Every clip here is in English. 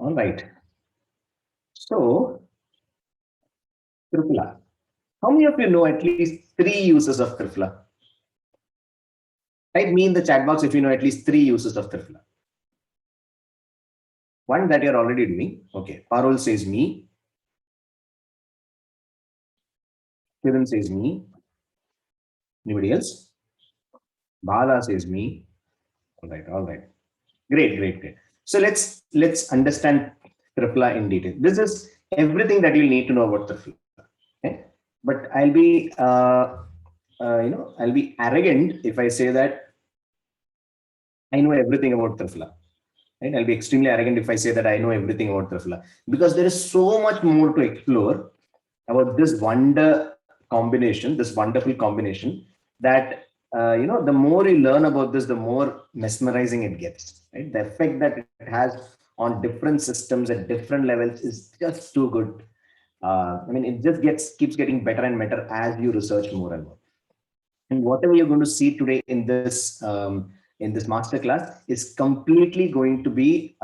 All right. So, Triphala. How many of you know at least three uses of Triphala? Type me in the chat box if you know at least three uses of Triphala. One that you're already doing. Okay. Parul says me. Kiran says me. Anybody else? Bala says me. All right. All right. Great. Great. Great. So let's understand Triphala in detail. This is everything that you'll need to know about Triphala. Okay. But I'll be arrogant if I say that I know everything about Triphala. Right? I'll be extremely arrogant if I say that I know everything about Triphala because there is so much more to explore about this combination, this wonderful combination that the more you learn about this, the more mesmerizing it gets. Right? The effect that it has on different systems at different levels is just too good. I mean, it just keeps getting better and better as you research more and more. And whatever you're going to see today in this masterclass is completely going to be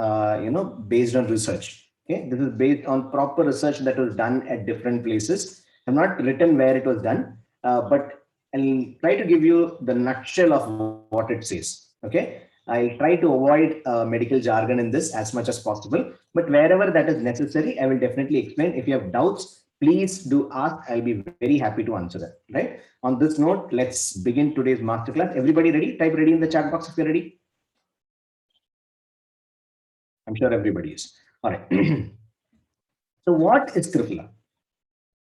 based on research. Okay, this is based on proper research that was done at different places. I've not written where it was done, but I'll try to give you the nutshell of what it says. Okay, I'll try to avoid medical jargon in this as much as possible, but wherever that is necessary, I will definitely explain. If you have doubts, please do ask. I'll be very happy to answer that. Right. On this note, let's begin today's masterclass. Everybody ready? Type ready in the chat box if you're ready. I'm sure everybody is. All right. So what is Triphala?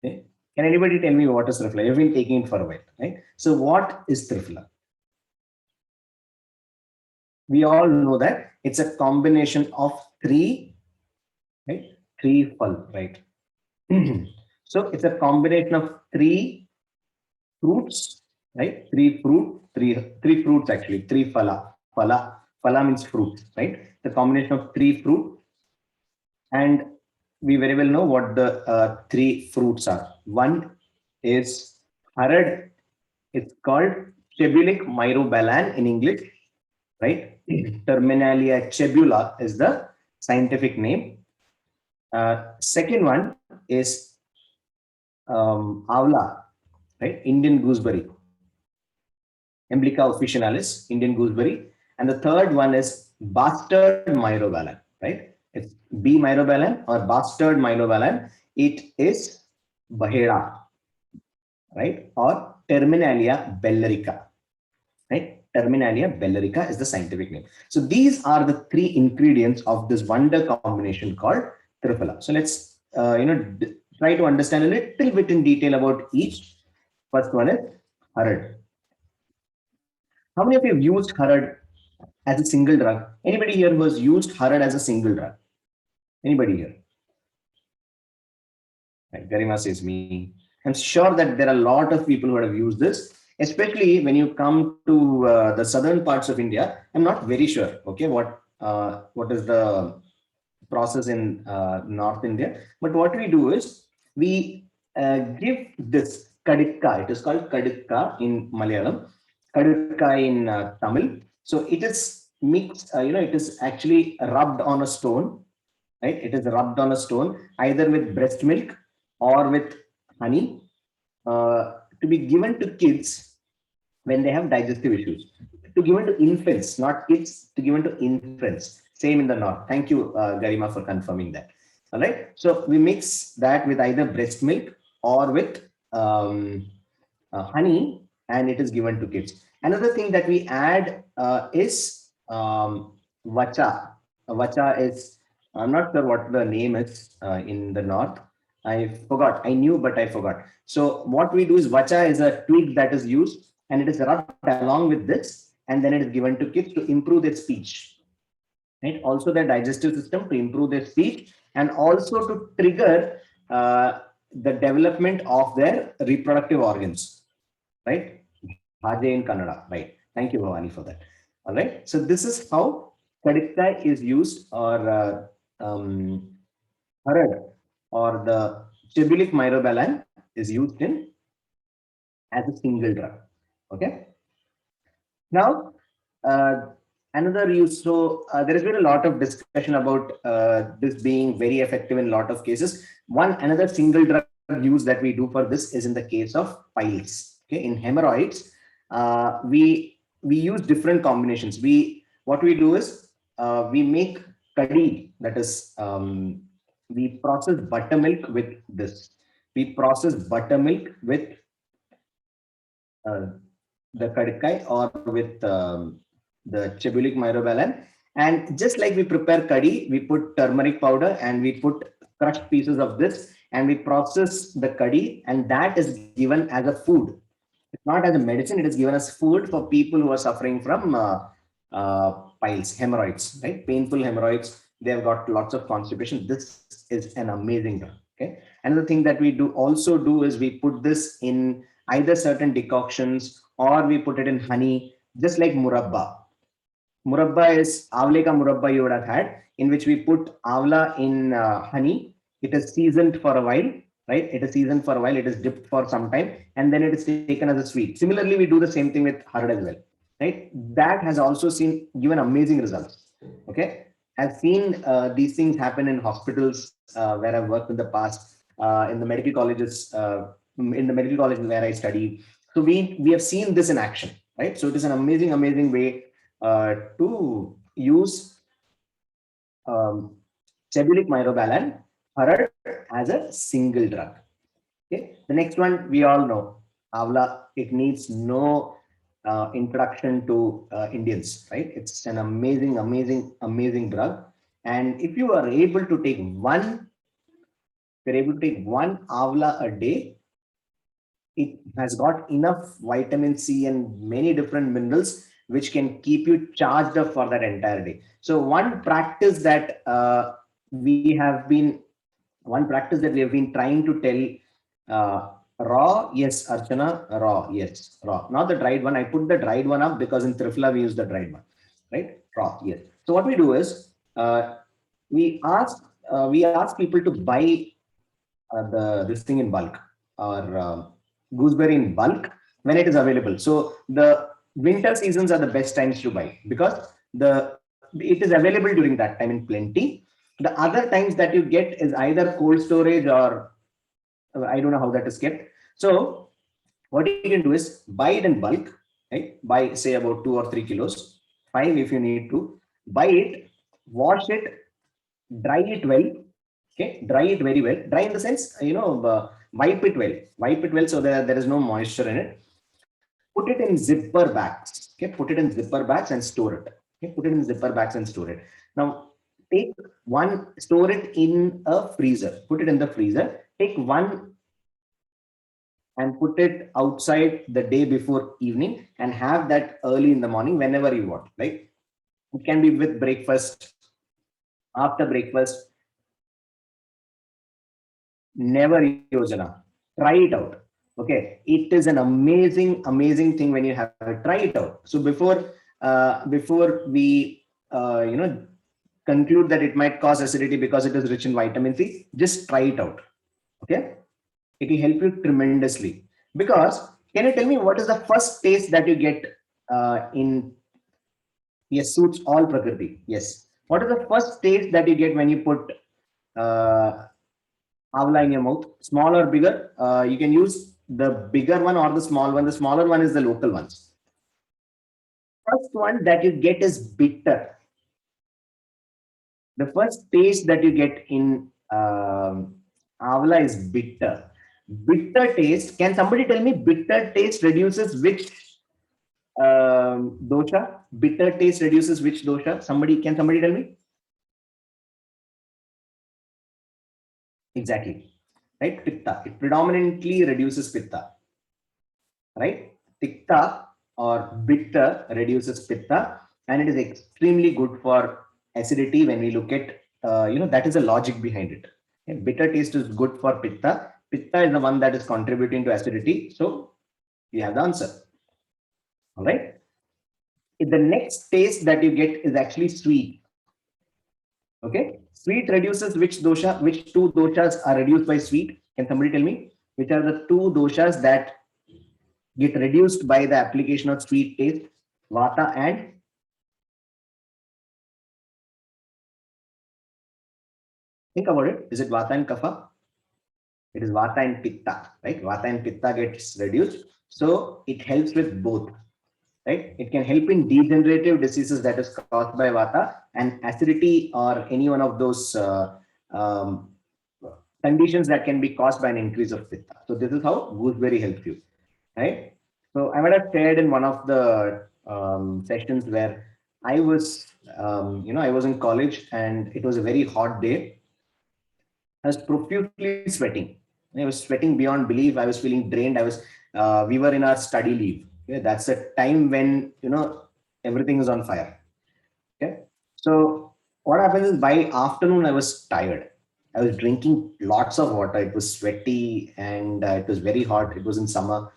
Okay. Can anybody tell me what is Triphala? You've been taking it for a while, right? So what is Triphala? We all know that it's a combination of three, right? Three phal, right? So it's a combination of three fruits, right? Three fruits actually, three phala. Phala means fruit, right? The combination of three fruit, and we very well know what the three fruits are. One is harad. It's called Chebulic myrobalan in English, right? Terminalia chebula is the scientific name. Second one is Avla, right? Indian gooseberry, Emblica officinalis, Indian gooseberry. And the third one is bastard myrobalan, right? It's B myrobalan or bastard myrobalan. It is Baheda, right? Or Terminalia bellerica, right? Terminalia bellerica is the scientific name. So these are the three ingredients of this wonder combination called Triphala. So let's try to understand a little bit in detail about each. First one is Harad. How many of you have used Harad as a single drug? Anybody here who has used Harad as a single drug? Anybody here? Right, Garima says me. I'm sure that there are a lot of people who have used this, especially when you come to the southern parts of India. I'm not very sure. Okay, what is the process in North India? But what we do is we give this kadikka. It is called kadikka in Malayalam, kadikka in Tamil. So it is mixed. It is actually rubbed on a stone, right? It is rubbed on a stone either with breast milk or with honey to be given to kids when they have digestive issues. To given to infants, not kids, to given to infants. Same in the north. Thank you, Garima, for confirming that. All right. So we mix that with either breast milk or with honey, and it is given to kids. Another thing that we add is vacha. Vacha is, I'm not sure what the name is in the north. I forgot. I knew, but I forgot. So what we do is vacha is a twig that is used, and it is rubbed along with this, and then it is given to kids to improve their speech, right? Also their digestive system to improve their speech, and also to trigger the development of their reproductive organs, right? Bhaje in Kannada, right? Thank you, Bhavani, for that. All right. So this is how kadikka is used, or harad, or the Chebulic myrobalan is used in as a single drug. Okay. Now, another use. So there has been a lot of discussion about this being very effective in a lot of cases. Another single drug use that we do for this is in the case of piles. Okay, in hemorrhoids, we use different combinations. What we do is we make curry, that is, we process buttermilk with this. We process buttermilk with uh, the kadkai or with the chebulic myrobalan. And just like we prepare curry, we put turmeric powder and we put crushed pieces of this and we process the curry, and that is given as a food. It's not as a medicine, it is given as food for people who are suffering from piles, hemorrhoids, right? Painful hemorrhoids. They have got lots of constipation. This is an amazing drug. Okay. Another thing that we do is we put this in either certain decoctions or we put it in honey, just like murabba. Murabba is avle ka murabba you would have had, in which we put avla in honey. It is seasoned for a while, right? It is seasoned for a while. It is dipped for some time, and then it is taken as a sweet. Similarly, we do the same thing with hard as well, right? That has also given amazing results. Okay, I've seen these things happen in hospitals where I've worked in the past, in the medical colleges, in the medical college where I study. So we have seen this in action, right? So it is an amazing way to use Chebulic myrobalan Harad as a single drug. Okay. The next one we all know, Avla. It needs no introduction to Indians, right? It's an amazing drug. And if you are able to take you're able to take one Avla a day, it has got enough vitamin C and many different minerals which can keep you charged up for that entire day. So one practice that we have been trying to tell, raw, yes, Archana, raw, yes, raw, not the dried one. I put the dried one up because in Trifla we use the dried one, right? Raw, yes. So what we do is we ask we ask people to buy the this thing in bulk, or gooseberry in bulk when it is available. So the winter seasons are the best times to buy because it is available during that time in plenty. The other times that you get is either cold storage or I don't know how that is kept. So what you can do is buy it in bulk, right? Buy say about 2 or 3 kilos, 5 if you need to. Buy it, wash it, dry it well. Okay, dry it very well. Dry in the sense, wipe it well. Wipe it well so that there is no moisture in it. Put it in zipper bags. Okay, put it in zipper bags and store it. Okay, put it in zipper bags and store it. Now, take store it in a freezer. Put it in the freezer. Take one and put it outside the day before evening and have that early in the morning whenever you want. Right? It can be with breakfast, after breakfast. Never Yojana. Try it out. Okay, it is an amazing thing when you have it. Try it out. So before we conclude that it might cause acidity because it is rich in vitamin C, just try it out. Okay, it will help you tremendously. Because can you tell me what is the first taste that you get in? Yes, suits all Prakriti. Yes. What is the first taste that you get when you put uh, Avla in your mouth? Small or bigger? You can use the bigger one or the small one. The smaller one is the local ones. First one that you get is bitter. The first taste that you get in Avla is bitter. Bitter taste. Can somebody tell me bitter taste reduces which dosha? Bitter taste reduces which dosha? Can somebody tell me? Exactly. Right? Pitta. It predominantly reduces pitta. Right? Pitta or bitter reduces pitta, and it is extremely good for acidity when we look at, that is the logic behind it. Okay? Bitter taste is good for pitta. Pitta is the one that is contributing to acidity. So we have the answer. All right. The next taste that you get is actually sweet. Okay. Sweet reduces which dosha? Which two doshas are reduced by sweet? Can somebody tell me? Which are the two doshas that get reduced by the application of sweet taste? Vata and Think about it. Is it Vata and Kapha? It is Vata and Pitta, right? Vata and Pitta gets reduced. So it helps with both, right? It can help in degenerative diseases that is caused by Vata and acidity or any one of those um, conditions that can be caused by an increase of Pitta. So this is how gooseberry helps you, right? So I might have shared in one of the sessions where I was, I was in college and it was a very hot day. I was profusely sweating. I was sweating beyond belief. I was feeling drained. We were in our study leave. Okay? That's a time when, everything is on fire. Okay. So what happens is by afternoon, I was tired. I was drinking lots of water. It was sweaty and it was very hot. It was in summer.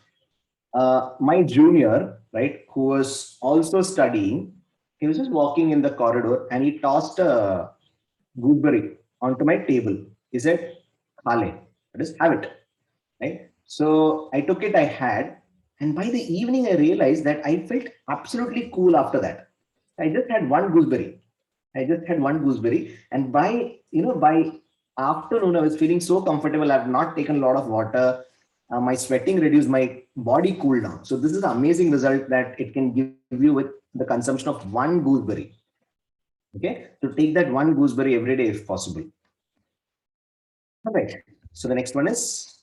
My junior, right, who was also studying, he was just walking in the corridor and he tossed a gooseberry onto my table. He said, Khale, that is, have it. Right. So I took it, I had, and by the evening, I realized that I felt absolutely cool after that. I just had one gooseberry. And by afternoon, I was feeling so comfortable. I've not taken a lot of water. My sweating reduced, my body cooled down. So this is the amazing result that it can give you with the consumption of one gooseberry. Okay, so take that one gooseberry every day if possible. All right. So the next one is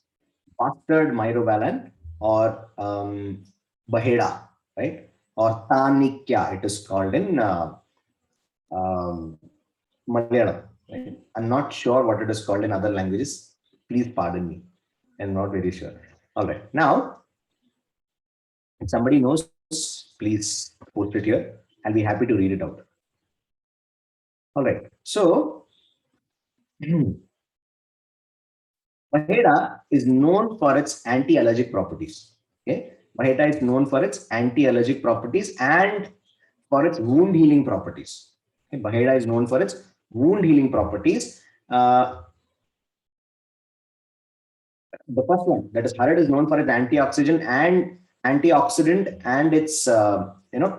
bastard myrobalan or baheda, right? Or tanikya, it is called in um, Malayalam. Right? I'm not sure what it is called in other languages. Please pardon me. I'm not very sure. All right. Now, if somebody knows, please post it here. I'll be happy to read it out. All right. So, Maheda is known for its anti-allergic properties. Okay. Maheda is known for its anti-allergic properties and for its wound healing properties. Okay. Maheda is known for its wound healing properties. The first one, that is Harad, is known for its antioxidant and its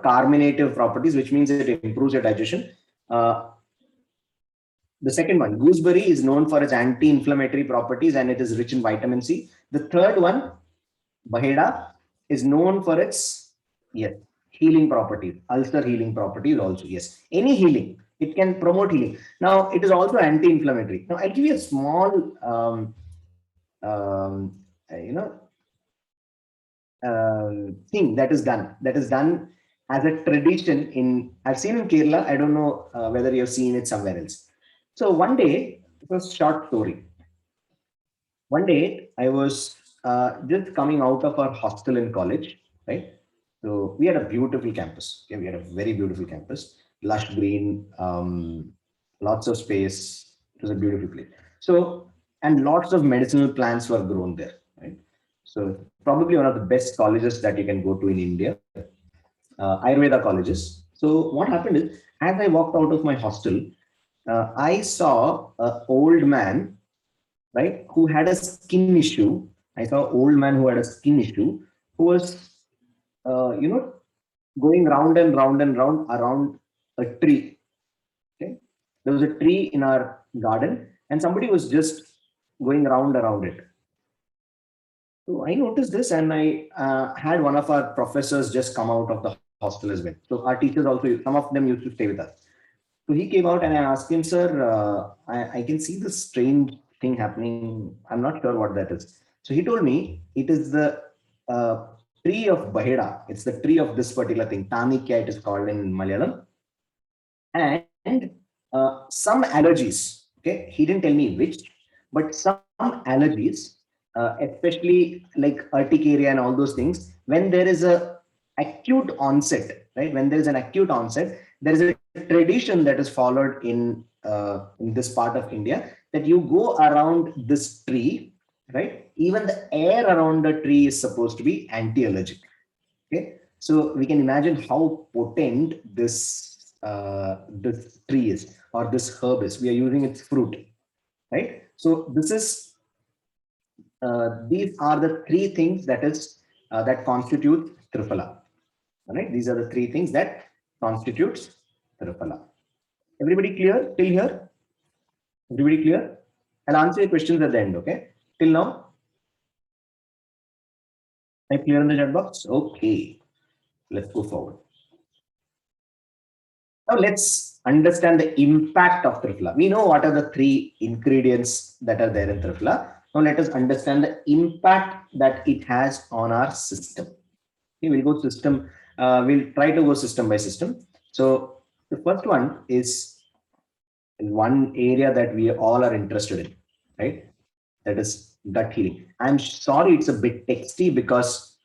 carminative properties, which means it improves your digestion. The second one, gooseberry, is known for its anti-inflammatory properties and it is rich in vitamin C. The third one, Baheda, is known for its healing properties, ulcer healing properties also. Yes, any healing, it can promote healing. Now, it is also anti-inflammatory. Now, I'll give you a small um, you know thing that is done as a tradition in, I've seen in Kerala. I don't know whether you've seen it somewhere else. So one day, it was a short story. One day I was just coming out of our hostel in college, right? So we had a beautiful campus. Okay? We had a very beautiful campus, lush green, lots of space. It was a beautiful place. So, and lots of medicinal plants were grown there, right? So probably one of the best colleges that you can go to in India, Ayurveda colleges. So what happened is, as I walked out of my hostel, I saw an old man, right, who had a skin issue. I saw an old man who had a skin issue, who was, you know, going round and round and round around a tree. Okay, there was a tree in our garden, and somebody was just going round around it. So I noticed this, and I had one of our professors just come out of the hostel as well. So our teachers also, some of them used to stay with us. So he came out and I asked him, sir, I can see this strange thing happening. I'm not sure what that is. So he told me it is the tree of Baheda. It's the tree of this particular thing. Tanikya, it is called in Malayalam. And some allergies. Okay. He didn't tell me which, but some allergies, especially like urticaria and all those things, when there is a acute onset, right? When there is an acute onset, there is a tradition that is followed in this part of India, that you go around this tree, right? Even the air around the tree is supposed to be anti-allergic. Okay, so we can imagine how potent this tree is, or this herb is. We are using its fruit, right? So this is these are the three things that constitute Triphala. All right, these are the three things that constitutes Triphala. Everybody clear till here? Everybody clear? I'll answer your questions at the end, okay? Till now, am I clear in the chat box? Okay, let's go forward. Now let's understand the impact of Triphala. We know what are the three ingredients that are there in Triphala. Now let us understand the impact that it has on our system. Okay, we'll go system. We'll try to go system by system. So the first one is one area that we all are interested in, right? That is gut healing. I'm sorry, it's a bit texty because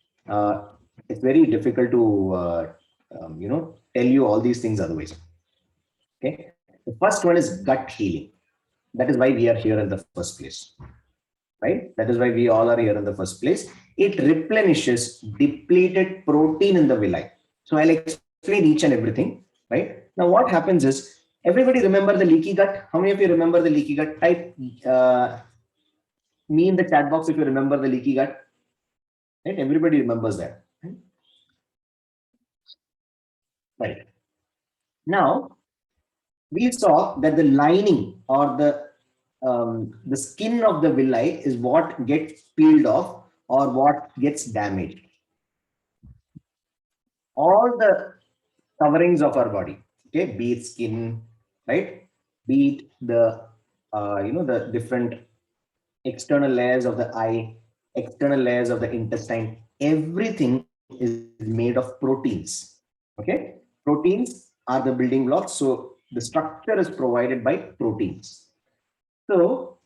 it's very difficult to tell you all these things otherwise. Okay, the first one is gut healing. That is why we are here in the first place, right? That is why we all are here in the first place. It replenishes depleted protein in the villi. So I'll explain each and everything, right? Now, what happens is everybody remember the leaky gut. How many of you remember the leaky gut? Type me in the chat box if you remember the leaky gut. Right? Everybody remembers that. Right. Now, we saw that the lining or the skin of the villi is what gets peeled off or what gets damaged. All the coverings of our body, okay, be it skin, right, be it the the different external layers of the eye, external layers of the intestine, everything is made of proteins. Okay, proteins are the building blocks, so the structure is provided by proteins. So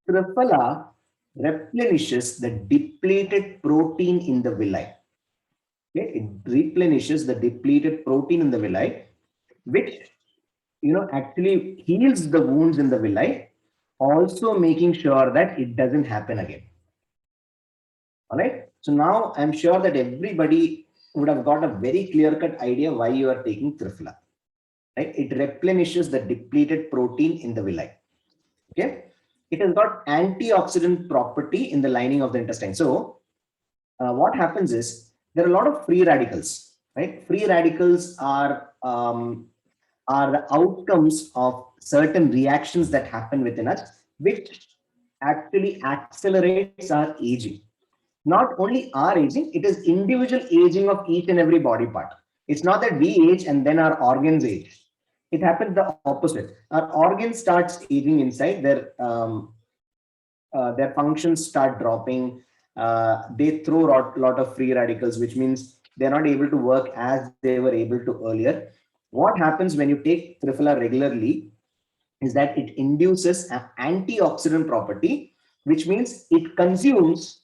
Triphala replenishes the depleted protein in the villi. Okay, it replenishes the depleted protein in the villi, which actually heals the wounds in the villi, also making sure that it doesn't happen again. All right. So now I'm sure that everybody would have got a very clear-cut idea why you are taking Triphala. Right? It replenishes the depleted protein in the villi. Okay. It has got antioxidant property in the lining of the intestine. So what happens is there are a lot of free radicals. Right? Free radicals are the outcomes of certain reactions that happen within us, which actually accelerates our aging. Not only our aging, it is individual aging of each and every body part. It's not that we age and then our organs age. It happens the opposite. Our organs starts aging inside. Their functions start dropping. They throw a lot of free radicals, which means they're not able to work as they were able to earlier. What happens when you take Triphala regularly is that it induces an antioxidant property, which means it consumes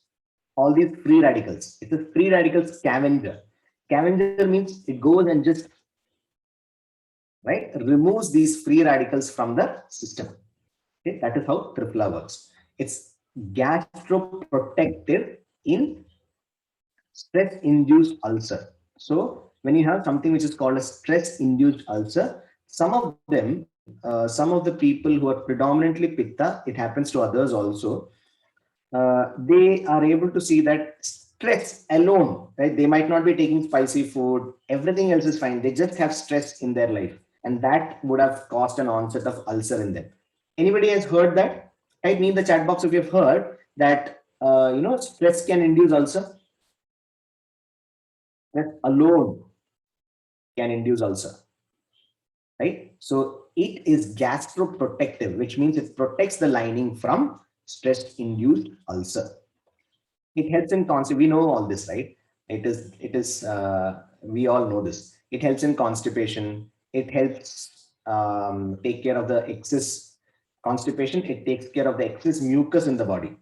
all these free radicals. It's a free radical scavenger. Scavenger means it goes and just removes these free radicals from the system. Okay, that is how Triphala works. It's gastroprotective in stress-induced ulcer. So when you have something which is called a stress-induced ulcer, some of the people who are predominantly pitta, it happens to others also, they are able to see that stress alone, right? They might not be taking spicy food, everything else is fine. They just have stress in their life, and that would have caused an onset of ulcer in them. Anybody has heard that? Type me in the chat box if you've heard that stress can induce ulcer. Stress alone can induce ulcer, right? So it is gastroprotective, which means it protects the lining from stress-induced ulcer. It helps in constipation. We know all this, right? We all know this. It helps in constipation. It helps take care of the excess constipation. It takes care of the excess mucus in the body.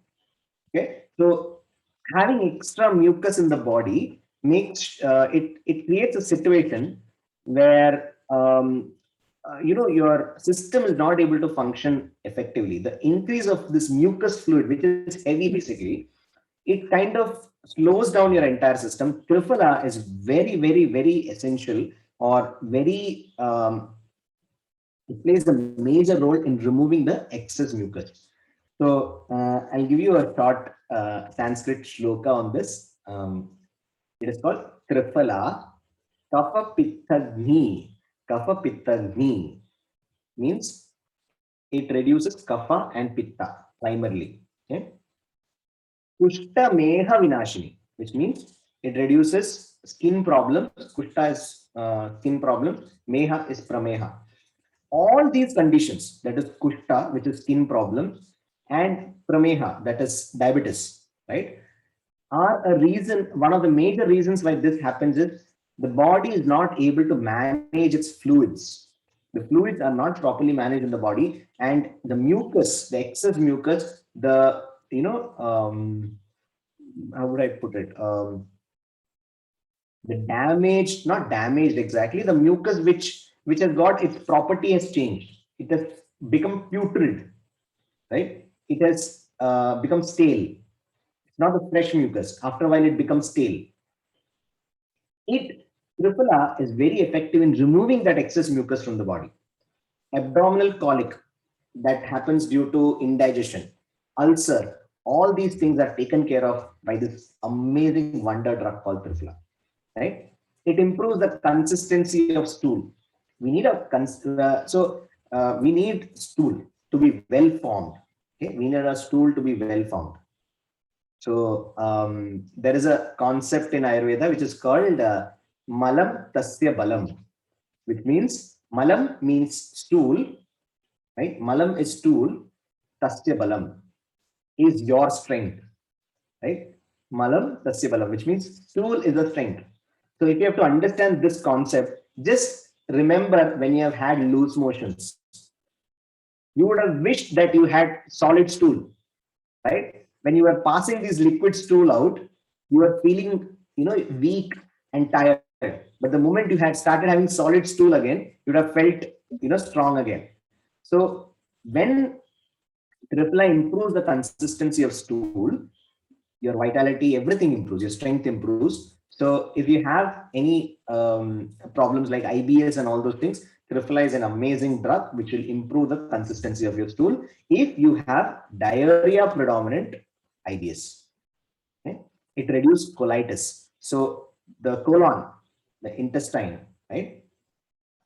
Okay, so having extra mucus in the body makes it creates a situation where your system is not able to function effectively. The increase of this mucus fluid, which is heavy basically, it kind of slows down your entire system. Triphala is very, very, very essential, or very it plays a major role in removing the excess mucus. So I'll give you a short Sanskrit shloka on this. It is called Triphala Kapha Pittagni. Kapha Pittagni means it reduces kapha and pitta primarily. Okay. Kushta meha vinashini, which means it reduces skin problems. Kushta is skin problem. Meha is prameha. All these conditions, that is kushta, which is skin problems, and prameha, that is diabetes, right, are a reason. One of the major reasons why this happens is the body is not able to manage its fluids. The fluids are not properly managed in the body, and the mucus, the excess mucus, the how would I put it? The damaged, not damaged exactly, the mucus which has got its property has changed. It has become putrid, right? It has become stale. It's not a fresh mucus. After a while, it becomes stale. It Triphala is very effective in removing that excess mucus from the body. Abdominal colic that happens due to indigestion, ulcer, all these things are taken care of by this amazing wonder drug called Triphala, right? It improves the consistency of stool. We need we need stool to be well formed. Okay, we need a stool to be well formed. So there is a concept in Ayurveda which is called malam tasya balam, which means malam means stool, right? Malam is stool, tasya balam is your strength, right? Malam tasya balam, which means stool is a strength. So if you have to understand this concept, just remember when you have had loose motions, you would have wished that you had solid stool, right? When you were passing this liquid stool out, you were feeling, weak and tired. But the moment you had started having solid stool again, you would have felt, strong again. So when Triphala improves the consistency of stool, your vitality, everything improves, your strength improves. So if you have any problems like IBS and all those things, Triphala is an amazing drug which will improve the consistency of your stool if you have diarrhea predominant IBS. Okay? It reduces colitis. So the colon, the intestine, right?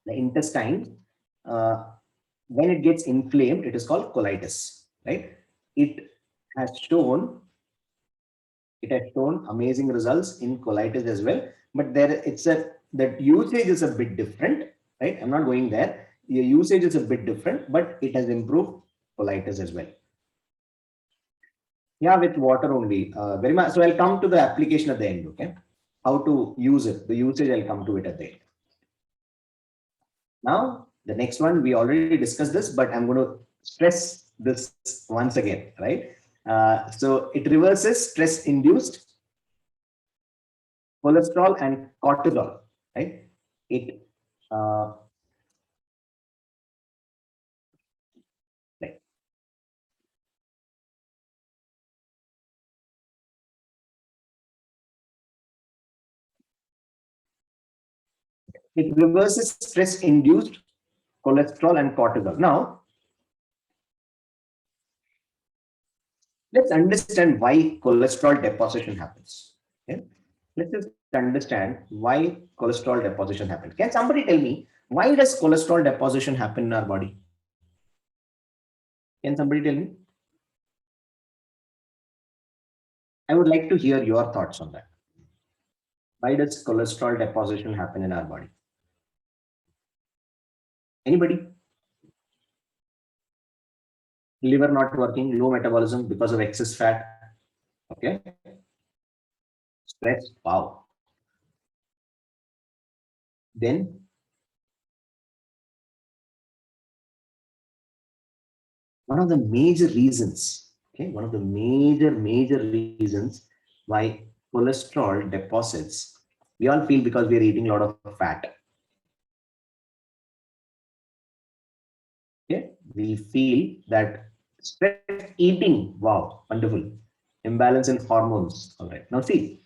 The intestine, when it gets inflamed, it is called colitis, right? It has shown amazing results in colitis as well, but that usage is a bit different, right? I'm not going there. The usage is a bit different, but it has improved colitis as well. Yeah, with water only, very much. So I'll come to the application at the end, okay? How to use it, the usage, I'll come to it at the end. Now, the next one, we already discussed this, but I'm going to stress this once again, right? So it reverses stress-induced cholesterol and cortisol, right? It right. It reverses stress-induced cholesterol and cortisol. Now, let's understand why cholesterol deposition happens. Okay? Let's just understand why cholesterol deposition happens. Can somebody tell me why does cholesterol deposition happen in our body? Can somebody tell me? I would like to hear your thoughts on that. Why does cholesterol deposition happen in our body? Anybody? Liver not working, low metabolism because of excess fat. Okay. Stress. Wow. Then one of the major reasons, okay, one of the major reasons why cholesterol deposits, we all feel because we are eating a lot of fat. Okay, we feel that stress eating, wow, wonderful. Imbalance in hormones. All right. Now see,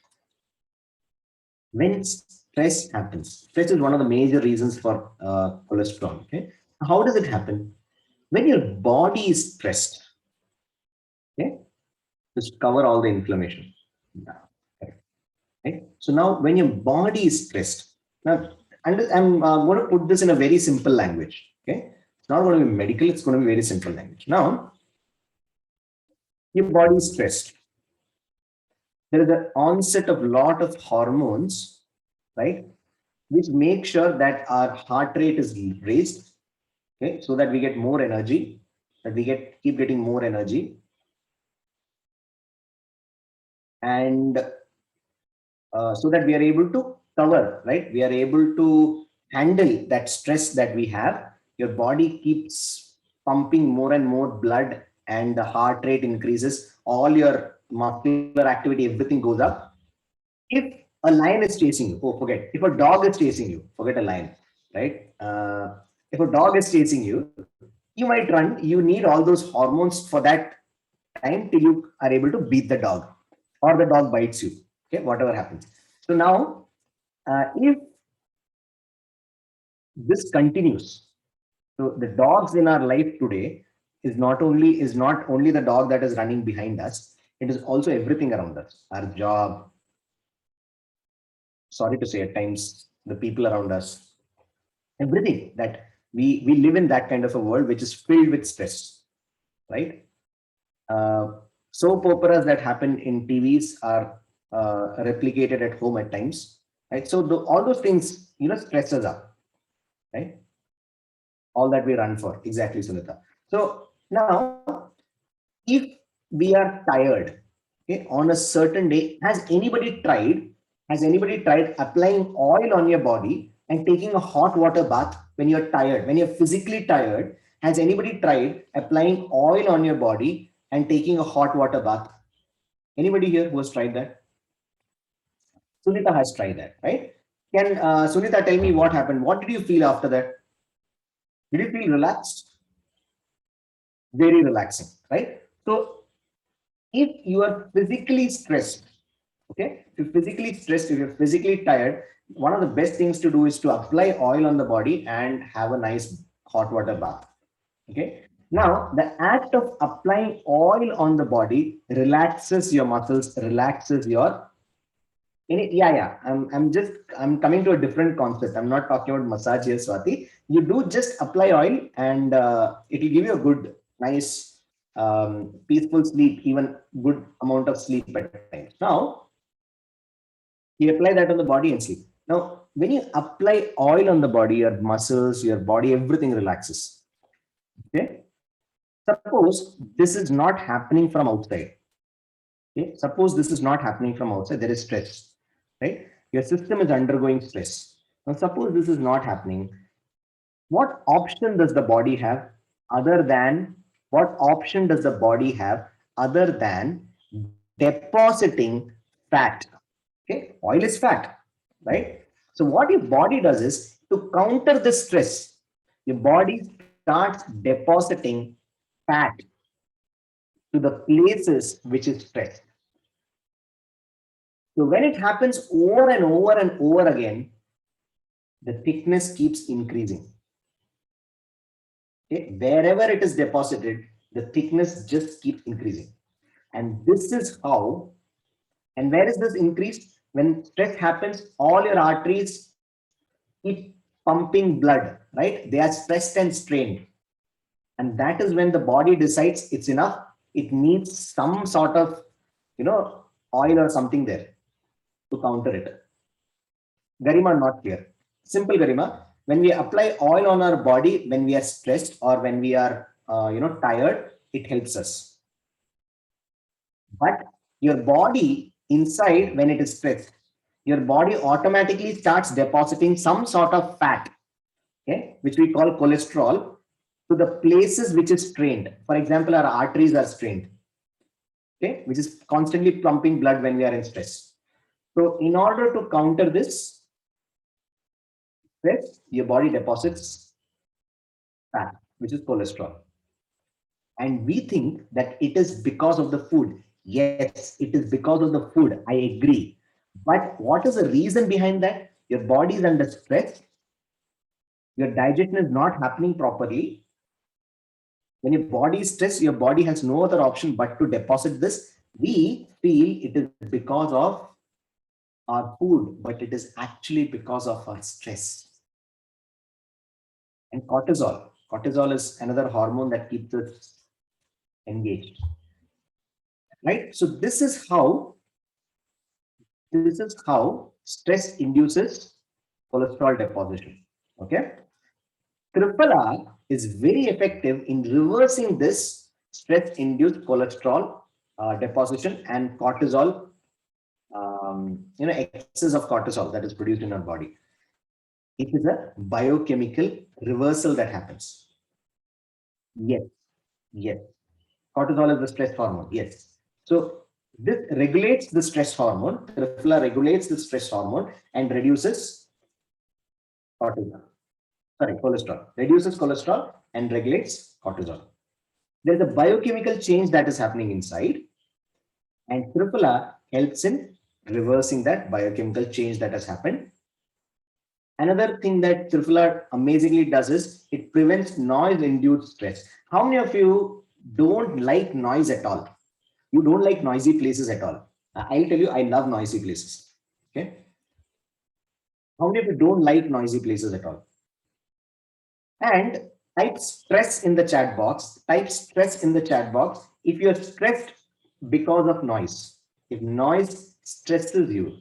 when stress happens, stress is one of the major reasons for cholesterol. Okay. How does it happen? When your body is stressed, okay, just cover all the inflammation. Right? So now when your body is stressed, now I'm going to put this in a very simple language. Okay. not going to be medical, it's going to be very simple language. Now, your body is stressed. There is an onset of lot of hormones, right? Which make sure that our heart rate is raised, okay, so that we get more energy, that we keep getting more energy, and so that we are able to cover, right? We are able to handle that stress that we have. Your body keeps pumping more and more blood, and the heart rate increases. All your muscular activity, everything goes up. If a lion is chasing you, oh, forget. If a dog is chasing you, forget a lion, right? If a dog is chasing you, you might run. You need all those hormones for that time till you are able to beat the dog, or the dog bites you. Okay, whatever happens. So now, if this continues, so the dogs in our life today is not only the dog that is running behind us. It is also everything around us. Our job, sorry to say, at times the people around us, everything that we live in that kind of a world which is filled with stress, right? Uh, Soap operas that happen in TVs are replicated at home at times, right? So all those things, stress us up, right? All that we run for, exactly, Sunita. So now, if we are tired, okay, on a certain day, has anybody tried applying oil on your body and taking a hot water bath when you're tired, when you're physically tired? Has anybody tried applying oil on your body and taking a hot water bath? Anybody here who has tried that? Sunita has tried that, right? Can Sunita tell me what happened? What did you feel after that? Did you feel relaxed? Very relaxing, right? So if you are physically stressed, okay, if you're physically stressed, if you're physically tired, one of the best things to do is to apply oil on the body and have a nice hot water bath. Okay. Now, the act of applying oil on the body relaxes your muscles, relaxes your yeah. I'm coming to a different concept. I'm not talking about massage here, Swati. You do just apply oil, and it will give you a good, nice, peaceful sleep, even good amount of sleep at times. Now, you apply that on the body and sleep. Now, when you apply oil on the body, your muscles, your body, everything relaxes. Okay. Suppose this is not happening from outside. Okay. Suppose this is not happening from outside. There is stress, right? Your system is undergoing stress. Now, suppose this is not happening. What option does the body have other than what option does the body have other than depositing fat? Okay, oil is fat, right? So what your body does is to counter the stress, your body starts depositing fat to the places which is stressed. So when it happens over and over and over again, the thickness keeps increasing. Okay? Wherever it is deposited, the thickness just keeps increasing. And this is how, and where is this increased? When stress happens, all your arteries keep pumping blood, right? They are stressed and strained. And that is when the body decides it's enough. It needs some sort of, oil or something there to counter it. Garima, not clear. Simple, Garima. When we apply oil on our body, when we are stressed or when we are, tired, it helps us. But your body inside, when it is stressed, your body automatically starts depositing some sort of fat, okay, which we call cholesterol, to the places which is strained. For example, our arteries are strained, okay, which is constantly pumping blood when we are in stress. So in order to counter this stress, your body deposits fat, which is cholesterol. And we think that it is because of the food. Yes, it is because of the food. I agree. But what is the reason behind that? Your body is under stress. Your digestion is not happening properly. When your body is stressed, your body has no other option but to deposit this. We feel it is because of our food, but it is actually because of our stress and cortisol. Cortisol is another hormone that keeps us engaged, right? So this is how stress induces cholesterol deposition. Okay. Triple R is very effective in reversing this stress-induced cholesterol deposition and cortisol, excess of cortisol that is produced in our body. It is a biochemical reversal that happens. Yes, yes. Cortisol is the stress hormone. Yes. So this regulates the stress hormone. Triphala regulates the stress hormone and reduces cortisol. Sorry, cholesterol. Reduces cholesterol and regulates cortisol. There's a biochemical change that is happening inside, and Triphala helps in reversing that biochemical change that has happened. Another thing that Triphala amazingly does is it prevents noise-induced stress. How many of you don't like noise at all? You don't like noisy places at all. I'll tell you, I love noisy places. Okay. How many of you don't like noisy places at all? And type stress in the chat box. Type stress in the chat box if you're stressed because of noise. If noise stresses you,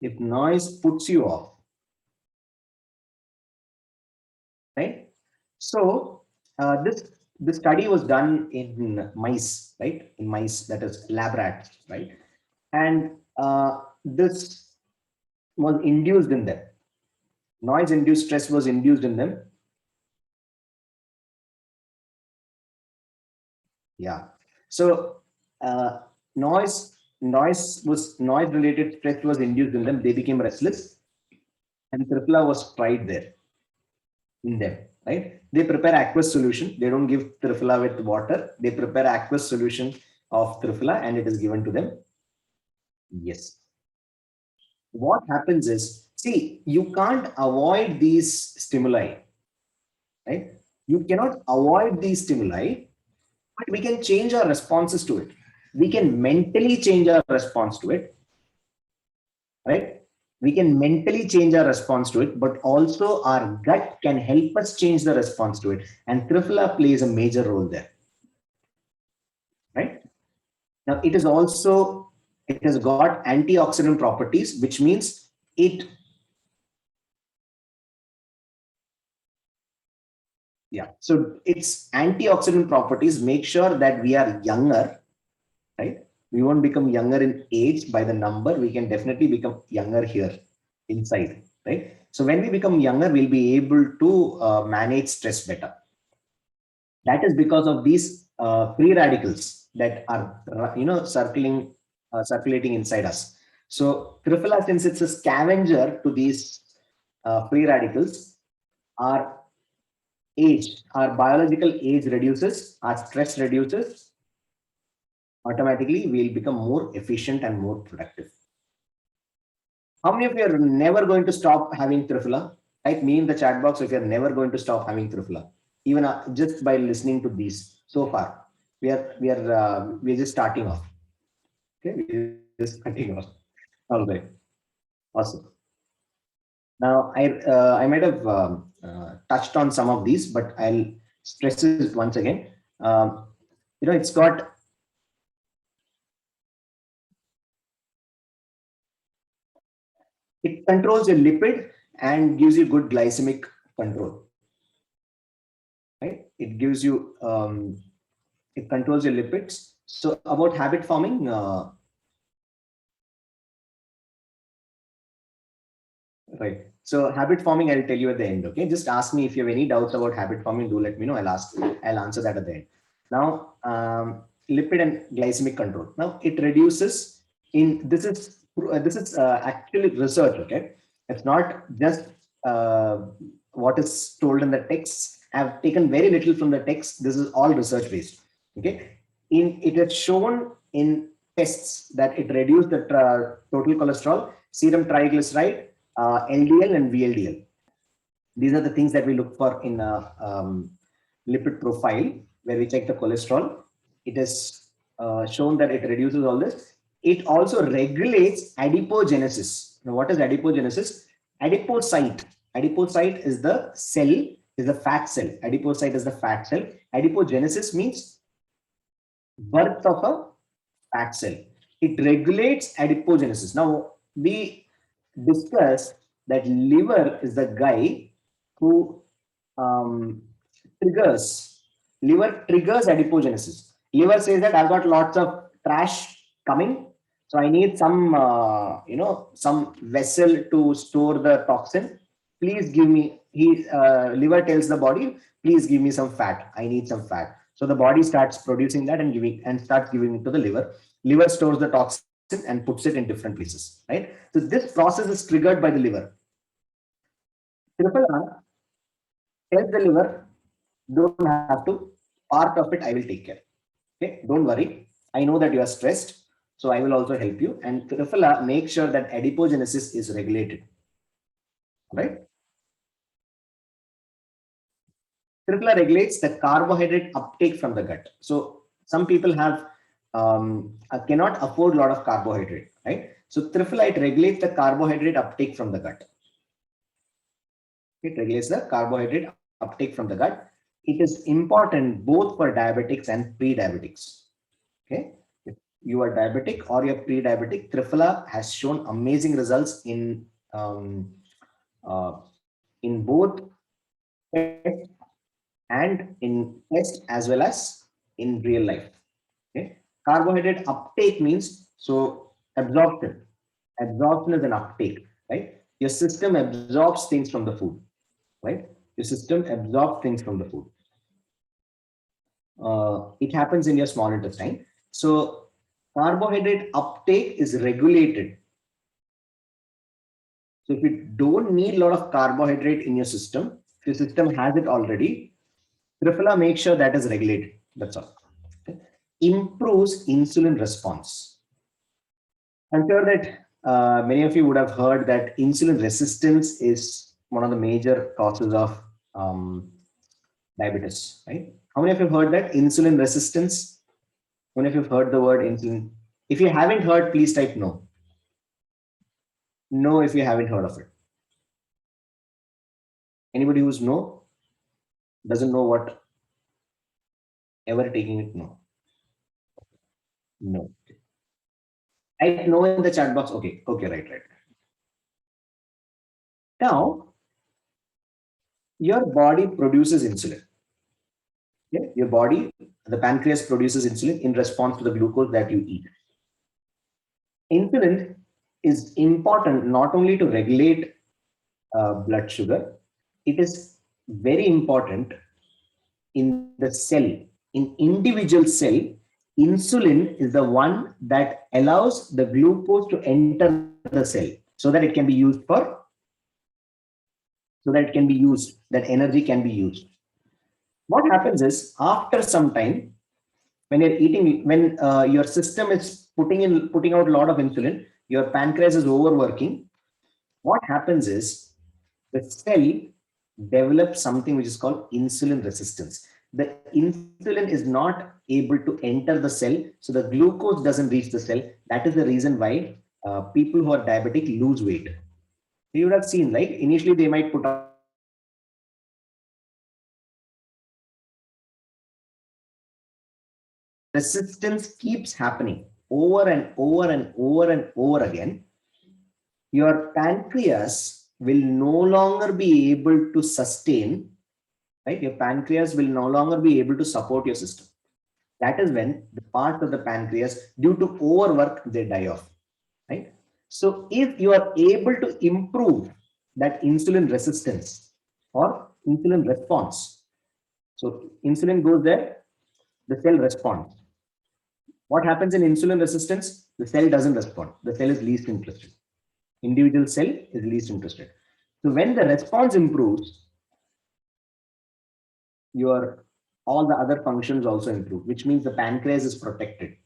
if noise puts you off, right? So this study was done in mice, right? In mice, that is lab rats, right? And this was induced in them. Noise-induced stress was induced in them. Yeah. So noise-related stress was induced in them. They became restless, and Triphala was tried there in them. Right? They prepare aqueous solution. They don't give Triphala with water. They prepare aqueous solution of Triphala, and it is given to them. Yes. What happens is, see, you can't avoid these stimuli, right? You cannot avoid these stimuli, but we can change our responses to it. We can mentally change our response to it, right? We can mentally change our response to it, but also our gut can help us change the response to it. And Triphala plays a major role there, right? Now, it has got antioxidant properties, which means it, yeah. So its antioxidant properties make sure that we are younger, right? We won't become younger in age by the number. We can definitely become younger here inside, right? So when we become younger, we'll be able to manage stress better. That is because of these free radicals that are, circulating inside us. So Triphala, since it's a scavenger to these free radicals, our biological age reduces, our stress reduces, automatically we'll become more efficient and more productive. How many of you are never going to stop having Triphala? Type me in the chat box if you're never going to stop having Triphala, even just by listening to these so far. We're just starting off. Okay, we're just starting off. All right, awesome. Now I might have touched on some of these, but I'll stress it once again. It's got, it controls your lipid and gives you good glycemic control, right? It gives you, it controls your lipids. So about habit forming, right? So habit forming, I'll tell you at the end. Okay, just ask me if you have any doubts about habit forming. Do let me know. I'll answer that at the end. Now, lipid and glycemic control. Now it reduces in, this is actually research. Okay, it's not just what is told in the text. I've taken very little from the text. This is all research based. Okay, it has shown in tests that it reduced the total cholesterol, serum triglyceride, LDL and VLDL. These are the things that we look for in a lipid profile where we check the cholesterol. It is shown that it reduces all this. It also regulates adipogenesis. Now, what is adipogenesis? Adipocyte. Adipocyte is the cell is the fat cell. Adipocyte is the fat cell. Adipogenesis means birth of a fat cell. It regulates adipogenesis. Now, we discussed that liver is the guy who liver triggers adipogenesis. Liver says that I've got lots of trash coming, so I need some, some vessel to store the toxin. Please give me. Liver tells the body, please give me some fat. I need some fat. So the body starts producing that and starts giving it to the liver. Liver stores the toxin and puts it in different places. Right. So this process is triggered by the liver. Triple R tells the liver, don't have to. Part of it I will take care. Okay, don't worry. I know that you are stressed, so I will also help you. And Triphala, make sure that adipogenesis is regulated. Right? Triphala regulates the carbohydrate uptake from the gut. So some people have cannot afford a lot of carbohydrate, right? So Triphala, it regulates the carbohydrate uptake from the gut. It regulates the carbohydrate uptake from the gut. It is important both for diabetics and pre-diabetics. Okay, if you are diabetic or you're pre-diabetic, Triphala has shown amazing results in both test and in test as well as in real life. Okay, carbohydrate uptake means so absorption. Absorption is an uptake, right? Your system absorbs things from the food, right? Your system absorbs things from the food. It happens in your small intestine. So carbohydrate uptake is regulated. So if you don't need a lot of carbohydrate in your system, if your system has it already, Triphala makes sure that is regulated. That's all. Okay. Improves insulin response. I'm sure that many of you would have heard that insulin resistance is one of the major causes of diabetes, right? How many of you have heard that? Insulin resistance? How many of you have heard the word insulin? If you haven't heard, please type no. No, if you haven't heard of it. Anybody who's no, doesn't know what, ever taking it? No. No. Type no in the chat box. Okay, okay, right. Now, your body produces insulin. Okay? Your body, the pancreas produces insulin in response to the glucose that you eat. Insulin is important not only to regulate blood sugar, it is very important in the cell. In individual cell, insulin is the one that allows the glucose to enter the cell so that it can be used for, that energy can be used. What happens is after some time, when you're eating, when your system is putting out a lot of insulin, your pancreas is overworking. What happens is the cell develops something which is called insulin resistance. The insulin is not able to enter the cell, so the glucose doesn't reach the cell. That is the reason why people who are diabetic lose weight. You would have seen, like initially they might put on resistance keeps happening over and over and over and over again. Your pancreas will no longer be able to sustain, right? Your pancreas will no longer be able to support your system. That is when the part of the pancreas, due to overwork, they die off, right? So if you are able to improve that insulin resistance or insulin response, so insulin goes there, the cell responds. What happens in insulin resistance? The cell doesn't respond. The cell is least interested. Individual cell is least interested. So when the response improves, all the other functions also improve, which means the pancreas is protected.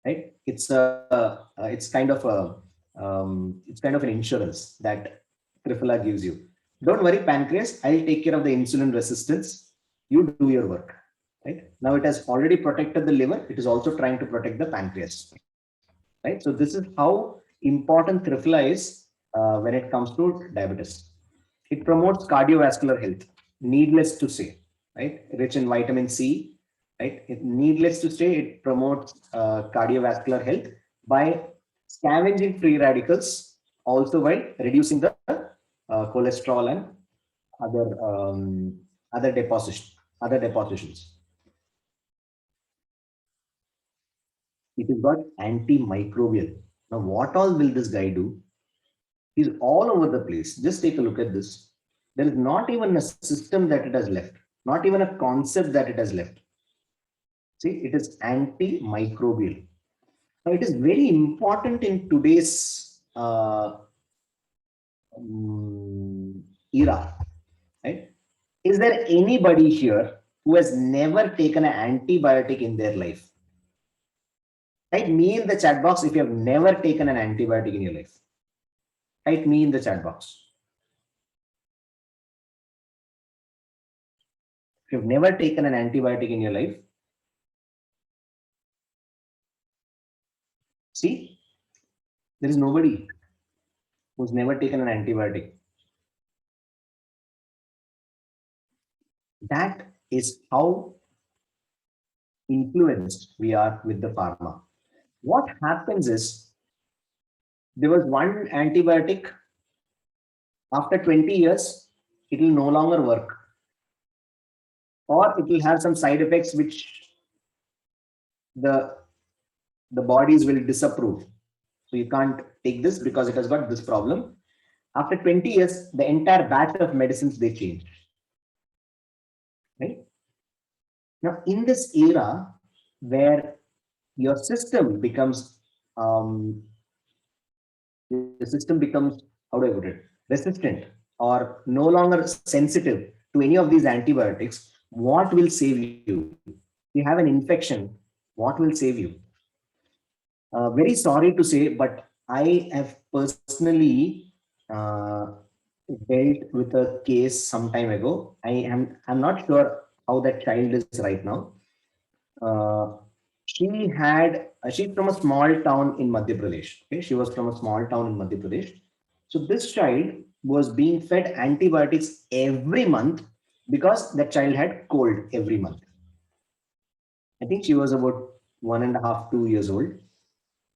Right? It's kind of an insurance that Triphala gives you. Don't worry, pancreas. I'll take care of the insulin resistance. You do your work. Right? Now it has already protected the liver. It is also trying to protect the pancreas. Right? So this is how important Triphala is when it comes to diabetes. It promotes cardiovascular health. Needless to say, right? Rich in vitamin C, right? Needless to say, it promotes cardiovascular health by scavenging free radicals, also by reducing the cholesterol and other other depositions. It is got antimicrobial. Now, what all will this guy do? He's all over the place. Just take a look at this. There is not even a system that it has left, not even a concept that it has left. See, it is antimicrobial. Now, it is very important in today's era, right? Is there anybody here who has never taken an antibiotic in their life? Type me in the chat box if you have never taken an antibiotic in your life. Type me in the chat box. If you've never taken an antibiotic in your life, see, there is nobody who's never taken an antibiotic. That is how influenced we are with the pharma. What happens is, there was one antibiotic, after 20 years, it will no longer work, or it will have some side effects which the bodies will disapprove. So you can't take this because it has got this problem. After 20 years, the entire batch of medicines, they change. Right? Now, in this era where your system becomes, the system becomes, how do I put it, resistant or no longer sensitive to any of these antibiotics, what will save you? You have an infection, what will save you? Very sorry to say, but I have personally dealt with a case some time ago. I'm not sure how that child is right now. She's from a small town in Madhya Pradesh. Okay, she was from a small town in Madhya Pradesh. So this child was being fed antibiotics every month because that child had cold every month. I think she was about 1.5, 2 years old.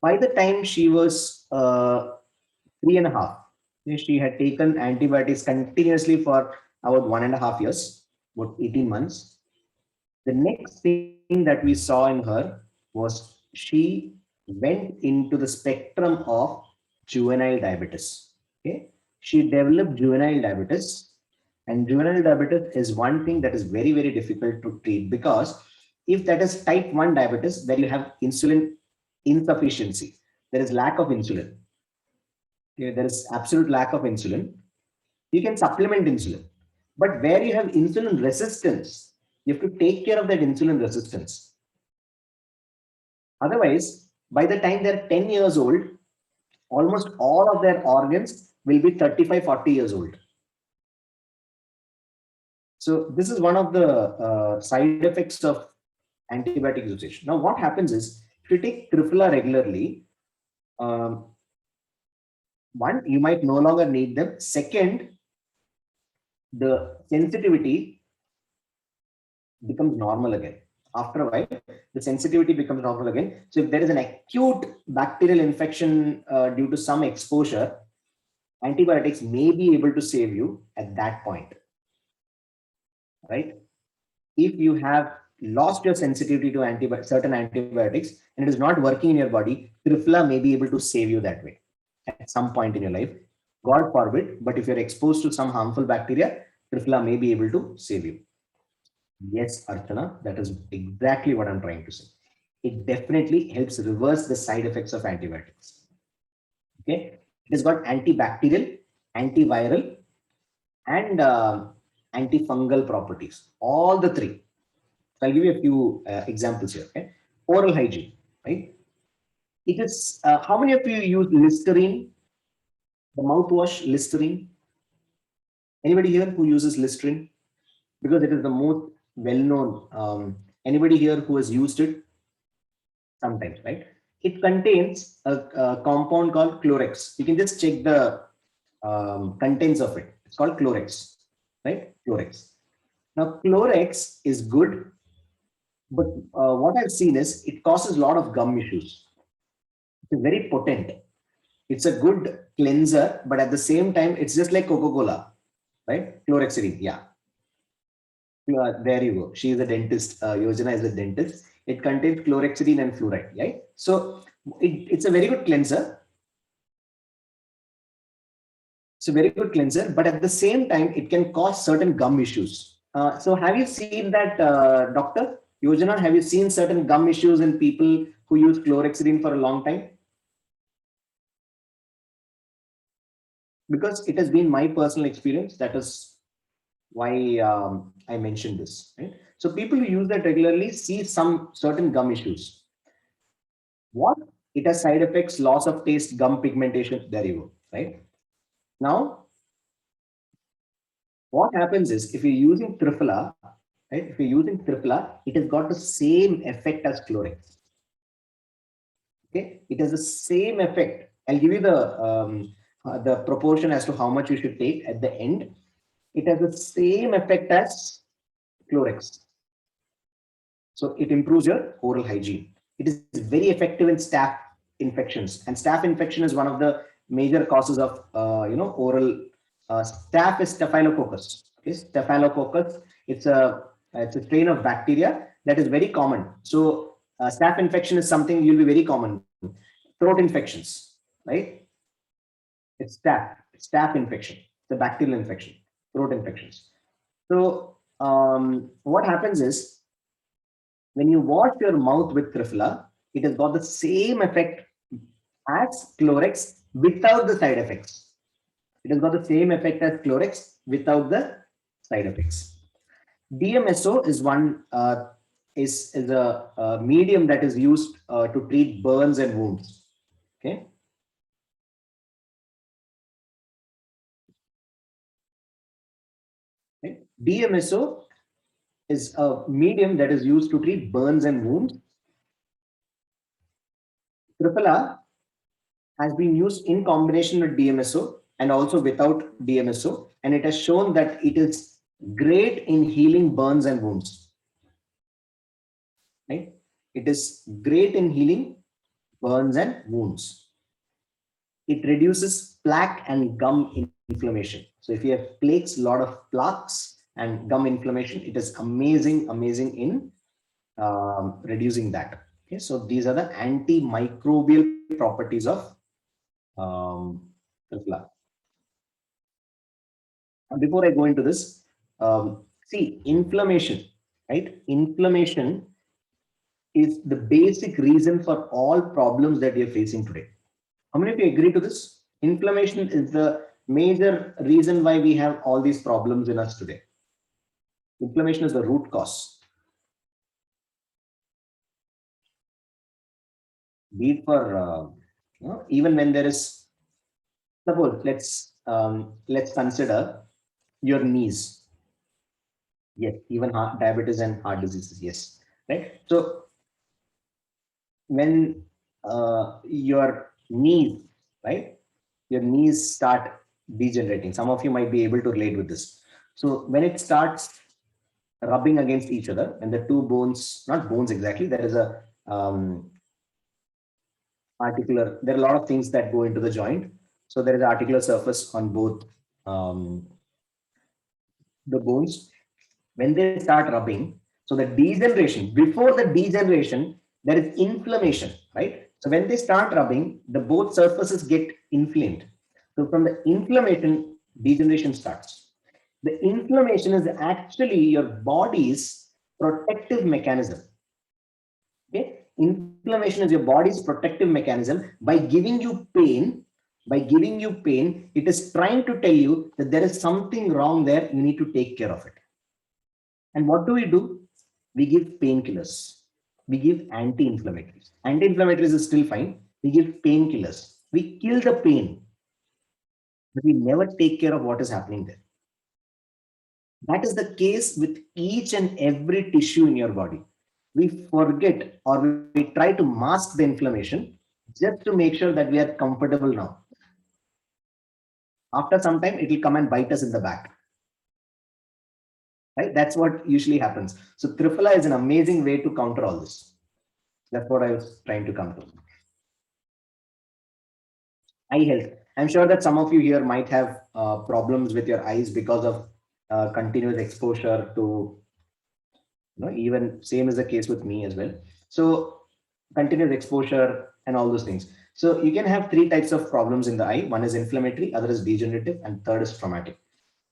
By the time she was 3.5, she had taken antibiotics continuously for about 1.5 years, about 18 months. The next thing that we saw in her was she went into the spectrum of juvenile diabetes. Okay, she developed juvenile diabetes, and juvenile diabetes is one thing that is very, very difficult to treat, because if that is type 1 diabetes, then you have insulin insufficiency. There is lack of insulin. Okay, there is absolute lack of insulin. You can supplement insulin, but where you have insulin resistance, you have to take care of that insulin resistance. Otherwise, by the time they're 10 years old, almost all of their organs will be 35, 40 years old. So this is one of the side effects of antibiotic usage. Now, what happens is, if you take Triphala regularly, one, you might no longer need them. Second, the sensitivity becomes normal again. After a while, the sensitivity becomes normal again. So if there is an acute bacterial infection due to some exposure, antibiotics may be able to save you at that point. Right? If you have lost your sensitivity to certain antibiotics and it is not working in your body, Triphala may be able to save you that way at some point in your life. God forbid, but if you're exposed to some harmful bacteria, Triphala may be able to save you. Yes, Archana, that is exactly what I'm trying to say. It definitely helps reverse the side effects of antibiotics. Okay, it has got antibacterial, antiviral, and antifungal properties. All the three. So I'll give you a few examples here. Okay, oral hygiene, right? It is how many of you use Listerine, the mouthwash Listerine? Anybody here who uses Listerine? Because it is the most well-known. Anybody here who has used it? Sometimes, right? It contains a compound called Chlorhex. You can just check the contents of it. It's called Chlorx, right? Chlorx. Now, Chlorx is good, but what I've seen is it causes a lot of gum issues. It's very potent. It's a good cleanser, but at the same time, it's just like Coca-Cola, right? Chlorhexidine, yeah. There you go. She is a dentist. Yojana is a dentist. It contains chlorhexidine and fluoride, right? So it's a very good cleanser. It's a very good cleanser, but at the same time, it can cause certain gum issues. So have you seen that, Doctor Yojana? Have you seen certain gum issues in people who use chlorhexidine for a long time? Because it has been my personal experience. That is why I mentioned this. Right? So people who use that regularly see some certain gum issues. What? It has side effects, loss of taste, gum pigmentation. There you go. Right? Now, what happens is if you're using Triphala, right? If you're using Triphala, it has got the same effect as Chlorx. Okay, it has the same effect. I'll give you the proportion as to how much you should take at the end. It has the same effect as Chlorx. So it improves your oral hygiene. It is very effective in staph infections, and staph infection is one of the major causes of oral staph is Staphylococcus. Okay, Staphylococcus. It's a strain of bacteria that is very common. So staph infection is something you'll be very common. Throat infections, right? It's staph infection. It's a bacterial infection. Throat infections. So what happens is when you wash your mouth with Triphala, it has got the same effect as Chlorx without the side effects. It has got the same effect as Chlorx without the side effects. DMSO is one is a medium that is used to treat burns and wounds. Okay. Okay. DMSO is a medium that is used to treat burns and wounds. Triphala has been used in combination with DMSO and also without DMSO, and it has shown that it is great in healing burns and wounds. Right? It is great in healing burns and wounds. It reduces plaque and gum inflammation. So if you have plaques, a lot of plaques and gum inflammation, it is amazing in reducing that. Okay, so these are the antimicrobial properties of Triphala. Before I go into this, see, inflammation, right? Inflammation is the basic reason for all problems that we are facing today. How many of you agree to this? Inflammation is the major reason why we have all these problems in us today. Inflammation is the root cause. Be it for even when there is, suppose let's consider your knees. Yes, even diabetes and heart diseases. Yes, right. So when your knees, right, your knees start degenerating. Some of you might be able to relate with this. So when it starts rubbing against each other, and the two bones, not bones exactly, there is a articular, there are a lot of things that go into the joint. So there is an articular surface on both the bones. When they start rubbing, so the degeneration, before the degeneration, there is inflammation, right? So when they start rubbing, the both surfaces get inflamed. So from the inflammation, degeneration starts. The inflammation is actually your body's protective mechanism. Okay, inflammation is your body's protective mechanism. By giving you pain, it is trying to tell you that there is something wrong there. You need to take care of it. And what do? We give painkillers. We give anti-inflammatories. Anti-inflammatories is still fine. We give painkillers. We kill the pain, but we never take care of what is happening there. That is the case with each and every tissue in your body. We forget or we try to mask the inflammation just to make sure that we are comfortable now. After some time, it will come and bite us in the back. Right? That's what usually happens. So Triphala is an amazing way to counter all this. That's what I was trying to come to. Eye health. I'm sure that some of you here might have problems with your eyes because of continuous exposure to, even same is the case with me as well. So continuous exposure and all those things. So you can have three types of problems in the eye. One is inflammatory, other is degenerative, and third is traumatic.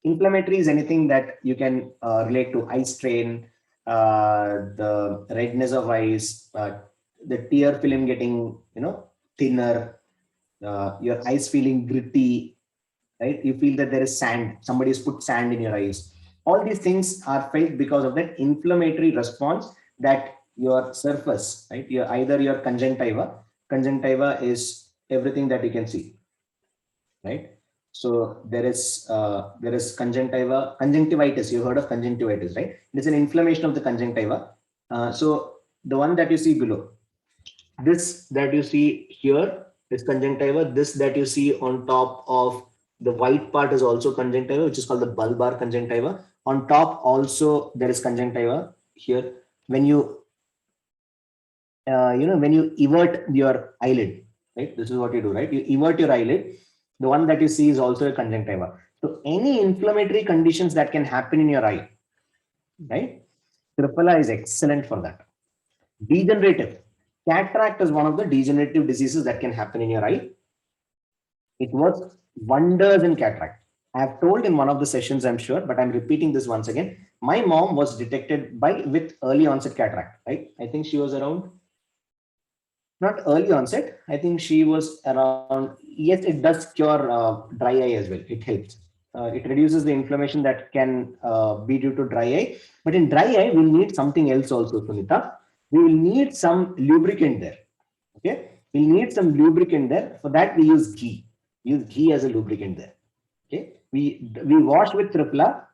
Inflammatory is anything that you can relate to eye strain, the redness of eyes, the tear film getting, thinner, your eyes feeling gritty, right? You feel that there is sand, somebody has put sand in your eyes. All these things are felt because of that inflammatory response that your surface, right? Either your conjunctiva is everything that you can see, right? So there is conjunctivitis. You heard of conjunctivitis, right? It's an inflammation of the conjunctiva. So the one that you see below, this that you see here is conjunctiva. This that you see on top of the white part is also conjunctiva, which is called the bulbar conjunctiva. On top also there is conjunctiva here. When you when you evert your eyelid, right? This is what you do, right? You evert your eyelid. The one that you see is also a conjunctiva. So any inflammatory conditions that can happen in your eye, right? Triphala is excellent for that. Degenerative. Cataract is one of the degenerative diseases that can happen in your eye. It works wonders in cataract. I have told in one of the sessions, I'm sure, but I'm repeating this once again. My mom was detected with early onset cataract, right? I think she was around, not early onset. I think she was around, yes, it does cure dry eye as well. It helps. It reduces the inflammation that can be due to dry eye. But in dry eye, we'll need something else also, Sunita. We will need some lubricant there. Okay. We'll need some lubricant there. For that, we use ghee. Use ghee as a lubricant there. Okay. We wash with Triphala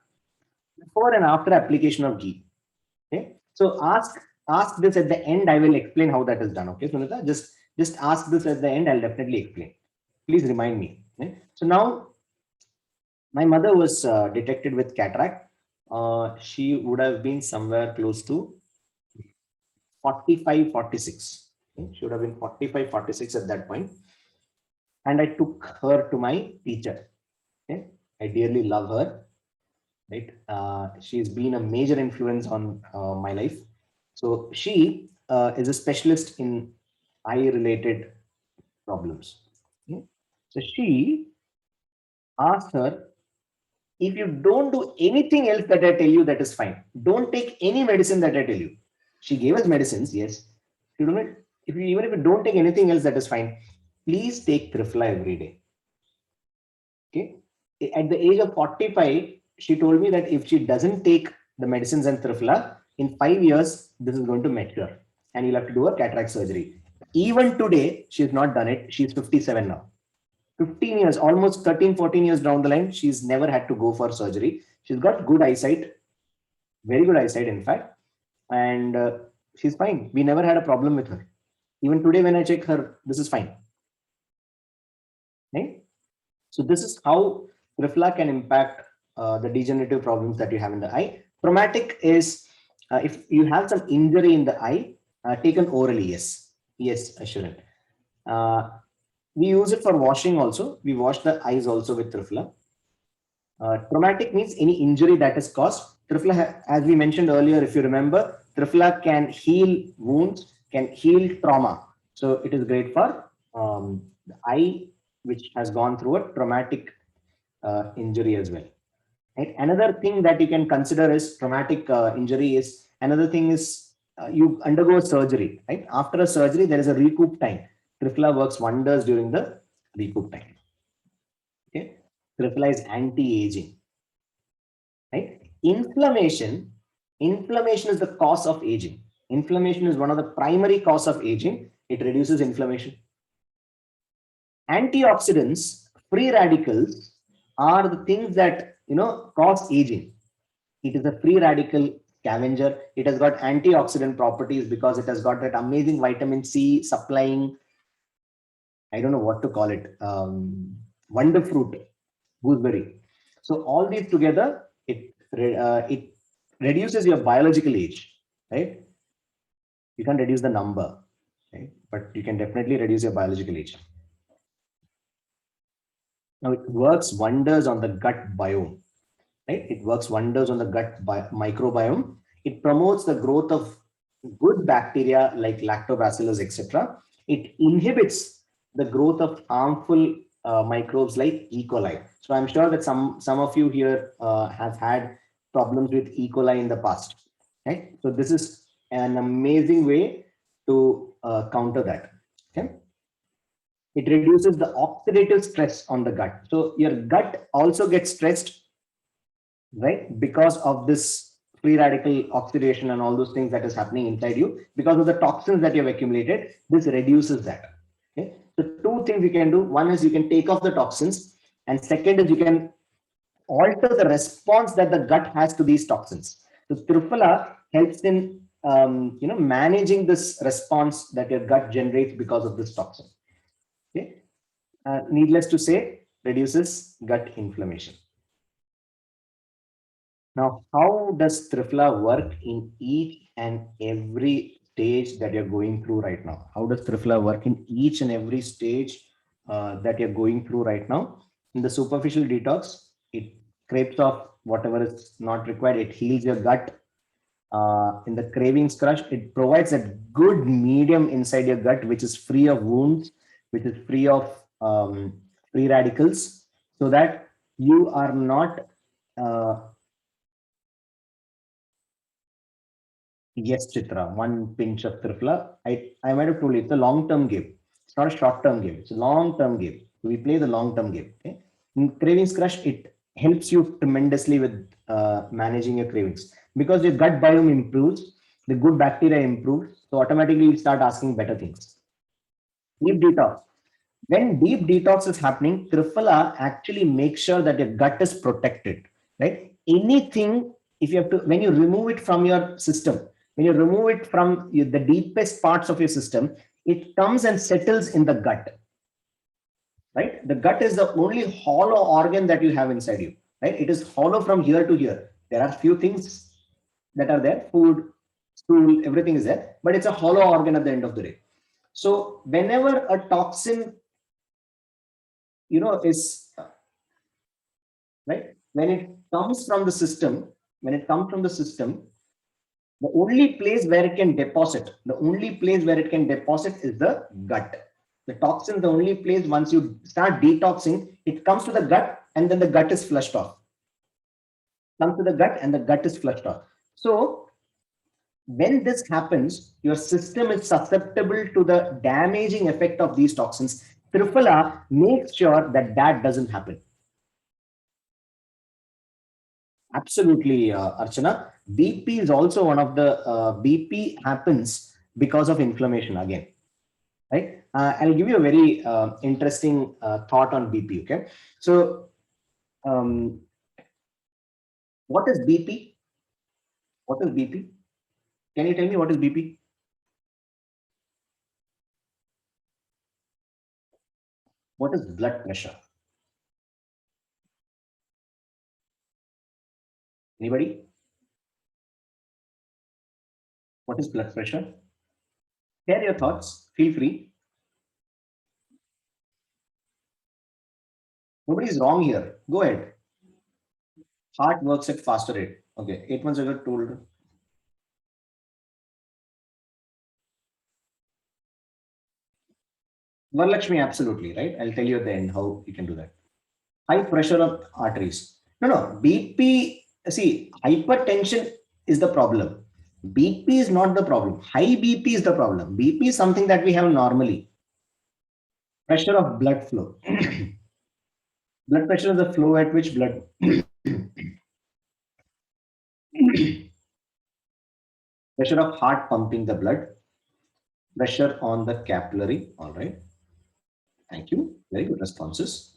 before and after application of ghee. Okay. So ask this at the end. I will explain how that is done. Okay, Sunita, just ask this at the end. I'll definitely explain. Please remind me. Okay? So now my mother was detected with cataract. She would have been somewhere close to 45, 46. Okay? She would have been 45, 46 at that point. And I took her to my teacher. Okay? I dearly love her. Right? She's been a major influence on my life. So she is a specialist in eye-related problems. Okay? So she asked her, if you don't do anything else that I tell you, that is fine. Don't take any medicine that I tell you. She gave us medicines, yes. You don't, even if you don't take anything else, that is fine. Please take Triphala every day. Okay. At the age of 45, she told me that if she doesn't take the medicines and Triphala, in 5 years, this is going to mature and you'll have to do a cataract surgery. Even today, she's not done it. She's 57 now. 15 years, almost 13, 14 years down the line, she's never had to go for surgery. She's got good eyesight, very good eyesight, in fact. And she's fine. We never had a problem with her. Even today, when I check her, this is fine. Right? So this is how Triphala can impact the degenerative problems that you have in the eye. Traumatic is if you have some injury in the eye, taken orally, yes. Yes, Assurant. We use it for washing also. We wash the eyes also with Triphala. Traumatic means any injury that is caused. Triphala, as we mentioned earlier, if you remember, Triphala can heal wounds, can heal trauma. So it is great for the eye which has gone through a traumatic injury as well. Right? Another thing that you can consider is traumatic injury is another thing is you undergo surgery. Right? After a surgery, there is a recoup time. Triphala works wonders during the recoup time. Okay, Triphala is anti-aging. Right? Inflammation is the cause of aging. Inflammation is one of the primary cause of aging. It reduces inflammation. Antioxidants, free radicals, are the things that cause aging. It is a free radical scavenger. It has got antioxidant properties because it has got that amazing vitamin C supplying, I don't know what to call it, wonder fruit. gooseberry. So all these together, it reduces your biological age, right? You can't reduce the number, right? But you can definitely reduce your biological age. Now it works wonders on the gut biome, right? It works wonders on the microbiome. It promotes the growth of good bacteria like lactobacillus, etc. It inhibits the growth of harmful microbes like E. coli. So I'm sure that some of you here have had problems with E. coli in the past, right? So this is an amazing way to counter that. Okay. It reduces the oxidative stress on the gut. So your gut also gets stressed, right? Because of this free radical oxidation and all those things that is happening inside you, because of the toxins that you have accumulated, this reduces that. Okay. So two things you can do. One is you can take off the toxins, and second is you can alter the response that the gut has to these toxins. So Triphala helps in managing this response that your gut generates because of this toxin. Okay. Needless to say, reduces gut inflammation. Now, how does Triphala work in each and every stage that you're going through right now? How does Triphala work in each and every stage that you're going through right now? In the superficial detox, it scrapes off whatever is not required. It heals your gut. In the cravings crush, it provides a good medium inside your gut, which is free of wounds, which is free of free radicals, so that you are not yes, Chitra, one pinch of Triphala. I might have told you it's a long-term game. It's not a short-term game. It's a long-term game. We play the long-term game. Okay? In Cravings Crush, it helps you tremendously with managing your cravings because your gut biome improves, the good bacteria improves, so automatically you start asking better things. Deep detox. When deep detox is happening, Triphala actually makes sure that your gut is protected, right? Anything, if you have to, when you remove it from your system, when you remove it from the deepest parts of your system, it comes and settles in the gut, right? The gut is the only hollow organ that you have inside you, right? It is hollow from here to here. There are few things that are there, food, stool, everything is there, but it's a hollow organ at the end of the day. So whenever a toxin is right when it comes from the system, the only place where it can deposit, is the gut. The toxin, the only place, once you start detoxing, it comes to the gut, and then the gut is flushed off. So when this happens, your system is susceptible to the damaging effect of these toxins. Triphala makes sure that that doesn't happen. Absolutely, Archana. BP is also one of the BP happens because of inflammation again, right? I'll give you a very interesting thought on BP. Okay, so what is BP? What is BP? Can you tell me what is BP? What is blood pressure? Anybody? What is blood pressure? Share your thoughts. Feel free. Nobody is wrong here. Go ahead. Heart works at faster rate. Okay, 8 months ago told. Varlakshmi, absolutely right. I'll tell you at the end how you can do that. High pressure of arteries. No. BP. See, hypertension is the problem. BP is not the problem. High BP is the problem. BP is something that we have normally. Pressure of blood flow. Blood pressure is the flow at which blood. Pressure of heart pumping the blood. Pressure on the capillary. All right. Thank you. Very good responses.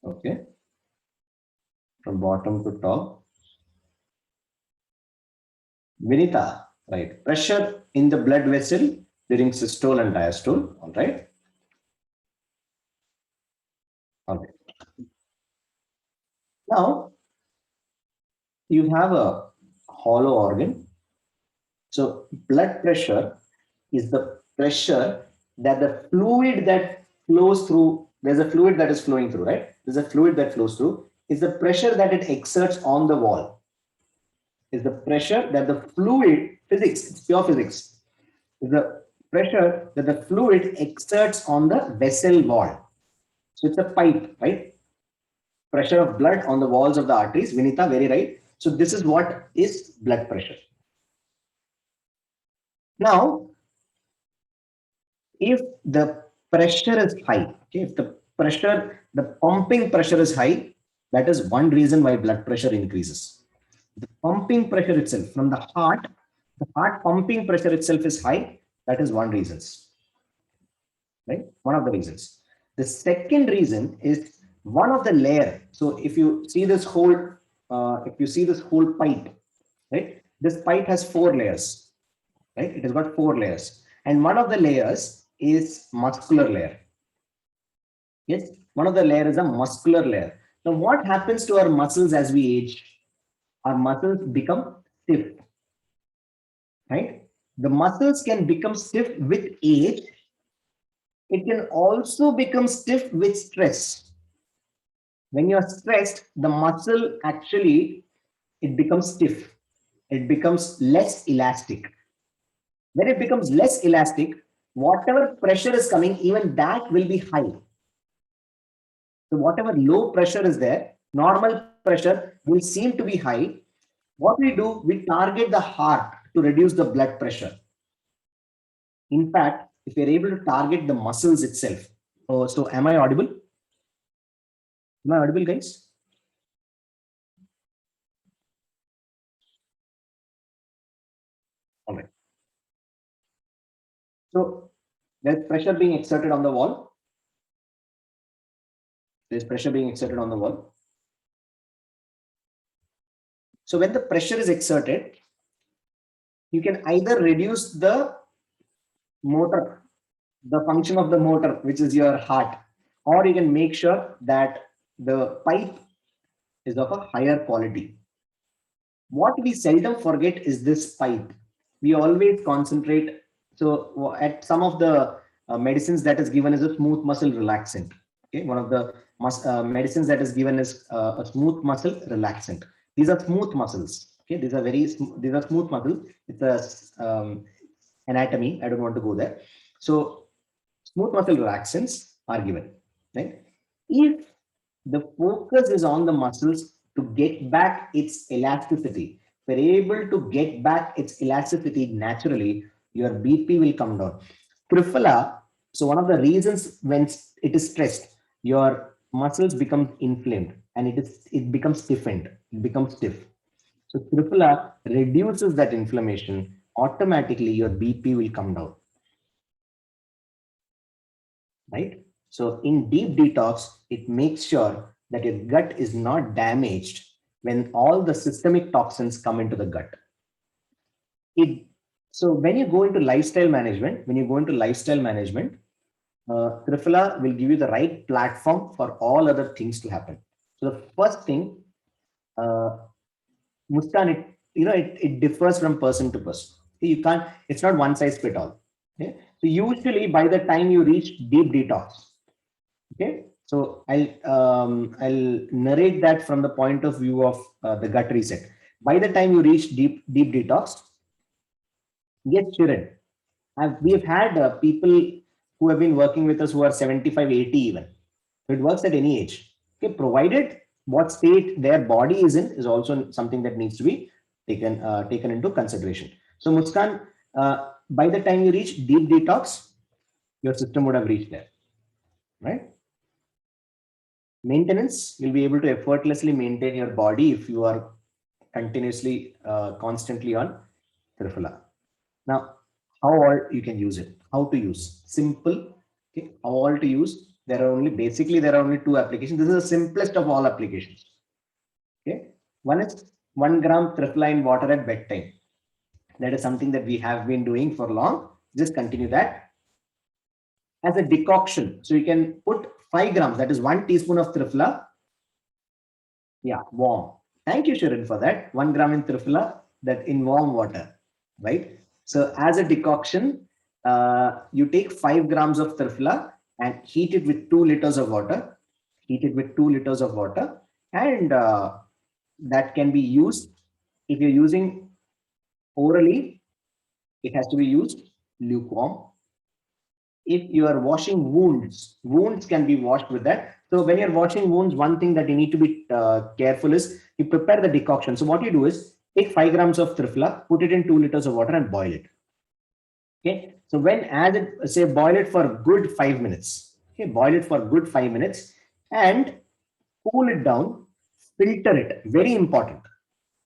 Okay. From bottom to top. Vinita, right. Pressure in the blood vessel during systole and diastole. All right. Now you have a hollow organ. So blood pressure is the pressure that the fluid that flows through, there's a fluid that is flowing through, right? There's a fluid that flows through, is the pressure that it exerts on the wall. Is the pressure that the fluid, physics, it's pure physics, is the pressure that the fluid exerts on the vessel wall. So it's a pipe, right? Pressure of blood on the walls of the arteries. Vinita, very right. So this is what is blood pressure. Now, if the pressure is high, okay, if the pressure, the pumping pressure is high, that is one reason why blood pressure increases. The pumping pressure itself from the heart pumping pressure itself is high. That is one reason, right? One of the reasons. The second reason is one of the layer. So if you see this whole, pipe, right? This pipe has 4 layers, right? It has got 4 layers, and one of the layers is muscular layer. Yes, one of the layer is a muscular layer. Now, what happens to our muscles as we age? Our muscles become stiff, right? The muscles can become stiff with age. It can also become stiff with stress. When you're stressed, the muscle actually, it becomes stiff. It becomes less elastic. When it becomes less elastic, whatever pressure is coming, even that will be high. So whatever low pressure is there, normal pressure will seem to be high. What we do, we target the heart to reduce the blood pressure. In fact, if you're able to target the muscles itself. Oh, so am I audible? Am I audible, guys? All right. So there's pressure being exerted on the wall. There's pressure being exerted on the wall. So when the pressure is exerted, you can either reduce the motor, the function of the motor, which is your heart, or you can make sure that the pipe is of a higher quality. What we seldom forget is this pipe. We always concentrate. So at some of the medicines that is given is a smooth muscle relaxant. Okay, one of the medicines that is given is a smooth muscle relaxant. These are smooth muscles. Okay, these are these are smooth muscles. It's a anatomy. I don't want to go there. So smooth muscle relaxants are given. Right? If the focus is on the muscles to get back its elasticity, if we're able to get back its elasticity naturally, your BP will come down. Triphala, so one of the reasons when it is stressed, your muscles become inflamed and it becomes stiffened, it becomes stiff. So Triphala reduces that inflammation, automatically your BP will come down, right? So in deep detox, it makes sure that your gut is not damaged when all the systemic toxins come into the gut. So when you go into lifestyle management, Triphala will give you the right platform for all other things to happen. So the first thing, Muskan, it differs from person to person. You can't, it's not one size fit all. Okay? So usually by the time you reach deep detox, okay, so I'll narrate that from the point of view of the gut reset. By the time you reach deep detox, yes, Shiran, we've had people who have been working with us who are 75, 80 even. So it works at any age. Okay, provided what state their body is in is also something that needs to be taken into consideration. So Muskan, by the time you reach deep detox, your system would have reached there, right? Maintenance, you'll be able to effortlessly maintain your body if you are continuously, constantly on Triphala. Now, how all you can use it, how to use, simple, okay, how all to use. There are only 2 applications. This is the simplest of all applications. Okay, one is 1 gram Triphala in water at bedtime. That is something that we have been doing for long. Just continue that as a decoction. So you can put 5 grams, that is 1 teaspoon of Triphala Yeah, warm. Thank you, Sharon, for that. 1 gram in Triphala, that in warm water, right? So as a decoction, you take 5 grams of Triphala and heat it with 2 liters of water. Heat it with 2 liters of water, and that can be used if you're using orally. It has to be used lukewarm. If you are washing wounds, wounds can be washed with that. So when you're washing wounds, one thing that you need to be careful is you prepare the decoction. So what you do is take 5 grams of Triphala, put it in 2 liters of water and boil it. Okay. So when as it say boil it for good 5 minutes. Okay, boil it for good 5 minutes and cool it down, filter it. Very important.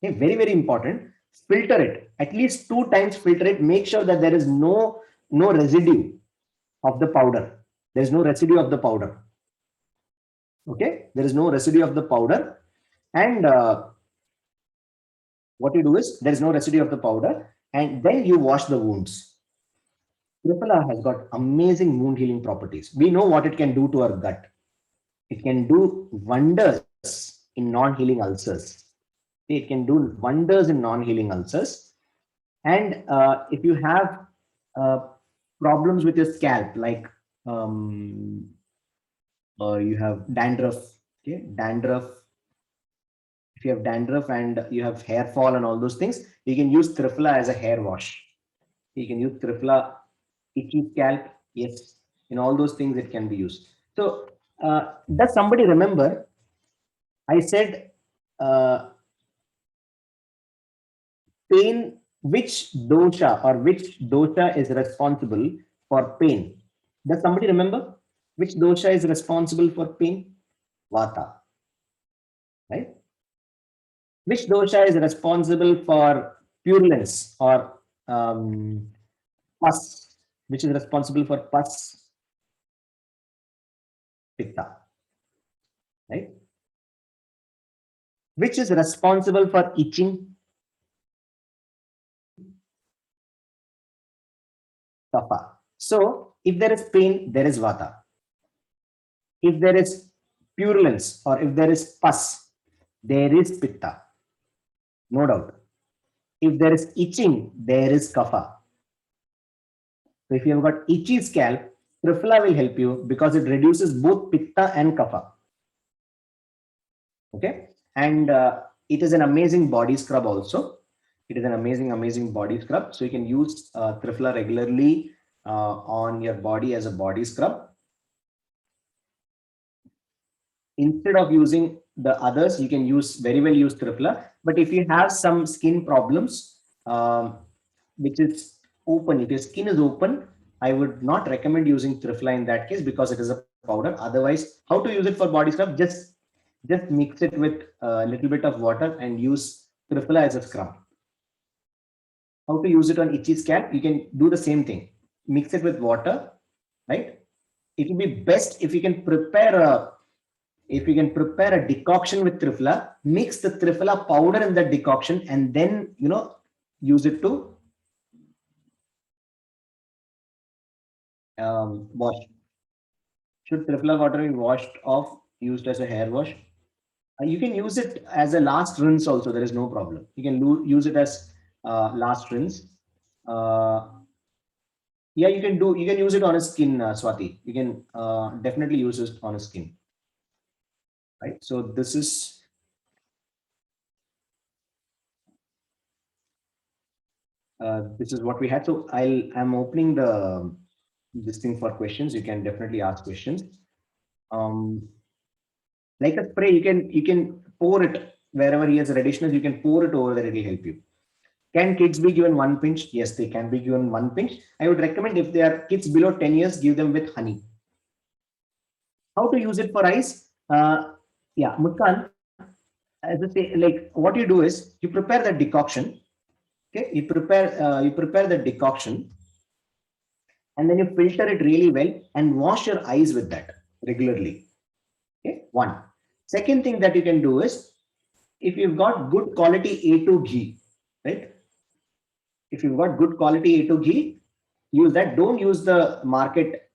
Okay, very, very important. Filter it. At least 2 times filter it. Make sure that there is no residue of the powder. There is no residue of the powder. Okay, there is no residue of the powder. And what you do is there is no residue of the powder, and then you wash the wounds. Triphala has got amazing wound healing properties. We know what it can do to our gut. It can do wonders in non-healing ulcers. It can do wonders in non-healing ulcers. And if you have uh, problems with your scalp, like you have dandruff, okay, dandruff. If you have dandruff and you have hair fall and all those things, you can use Triphala as a hair wash. You can use Triphala, itchy scalp, yes, in all those things it can be used. So, does somebody remember? I said pain. Which dosha is responsible for pain? Does somebody remember which dosha is responsible for pain? Vata, right? Which dosha is responsible for purulence or pus? Which is responsible for pus? Pitta, right? Which is responsible for itching? Kapha. So if there is pain, there is vata. If there is purulence or if there is pus, there is pitta. No doubt. If there is itching, there is kapha. So if you have got itchy scalp, Triphala will help you because it reduces both pitta and kapha. Okay, and it is an amazing body scrub also. It is an amazing body scrub. So you can use Triphala regularly on your body as a body scrub. Instead of using the others, you can very well use Triphala. But if you have some skin problems, which is open, if your skin is open, I would not recommend using Triphala in that case because it is a powder. Otherwise, how to use it for body scrub? Just mix it with a little bit of water and use Triphala as a scrub. How to use it on itchy scalp? You can do the same thing. Mix it with water, right? It will be best if you can prepare a decoction with Triphala, mix the Triphala powder in that decoction, and then use it to wash. Should Triphala water be washed off, used as a hair wash? You can use it as a last rinse also. There is no problem. You can use it as last rinse. Yeah, you can use it on a skin, Swati. You can definitely use it on a skin. Right. So this is what we had. So I'm opening this thing for questions. You can definitely ask questions. Like a spray, you can pour it wherever he has redishness. You can pour it over there. It will help you. Can kids be given one pinch? Yes, they can be given one pinch. I would recommend if they are kids below 10 years, give them with honey. How to use it for eyes? Yeah, Muskan, as I say, like what you do is you prepare the decoction. Okay, you prepare the decoction, and then you filter it really well and wash your eyes with that regularly. Okay, one. Second thing that you can do is if you've got good quality A2 ghee, right? If you've got good quality A2 ghee, use that. Don't use the market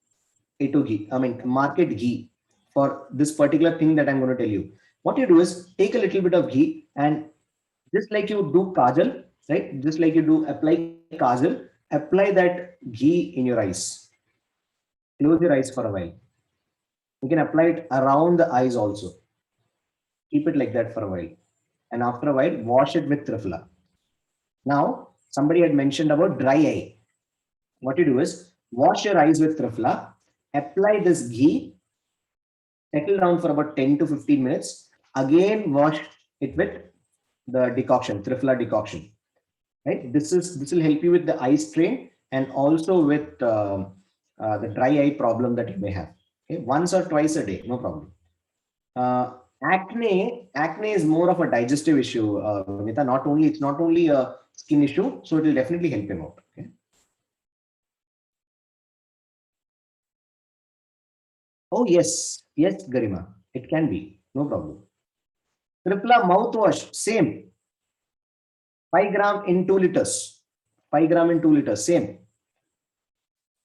A2 ghee. I mean, market ghee for this particular thing that I'm going to tell you. What you do is take a little bit of ghee, and just like you do kajal, right? Just like you do apply kajal, apply that ghee in your eyes. Close your eyes for a while. You can apply it around the eyes also. Keep it like that for a while. And after a while, wash it with Triphala. Now, somebody had mentioned about dry eye. What you do is wash your eyes with Triphala, apply this ghee, settle down for about 10 to 15 minutes. Again, wash it with the decoction, Triphala decoction. Right? This will help you with the eye strain and also with the dry eye problem that you may have. Okay, once or twice a day, no problem. Uh, acne is more of a digestive issue, Vinita. It's not only a skin issue, so it will definitely help him out. Okay. Oh yes, yes, Garima, it can be no problem. Tripla mouthwash, same. 5 gram in 2 liters. 5 gram in 2 liters, same.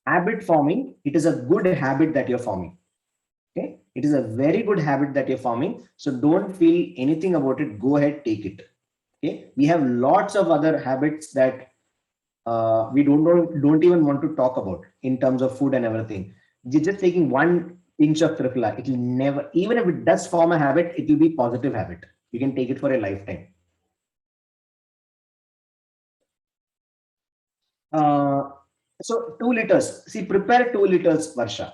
Habit forming. It is a good habit that you're forming. Okay, it is a very good habit that you're forming. So don't feel anything about it. Go ahead, take it. Okay, we have lots of other habits that we don't even want to talk about in terms of food and everything. Just taking one pinch of triphala, it will never, even if it does form a habit, it will be positive habit. You can take it for a lifetime. Uh, so 2 liters. See, prepare 2 liters, Varsha,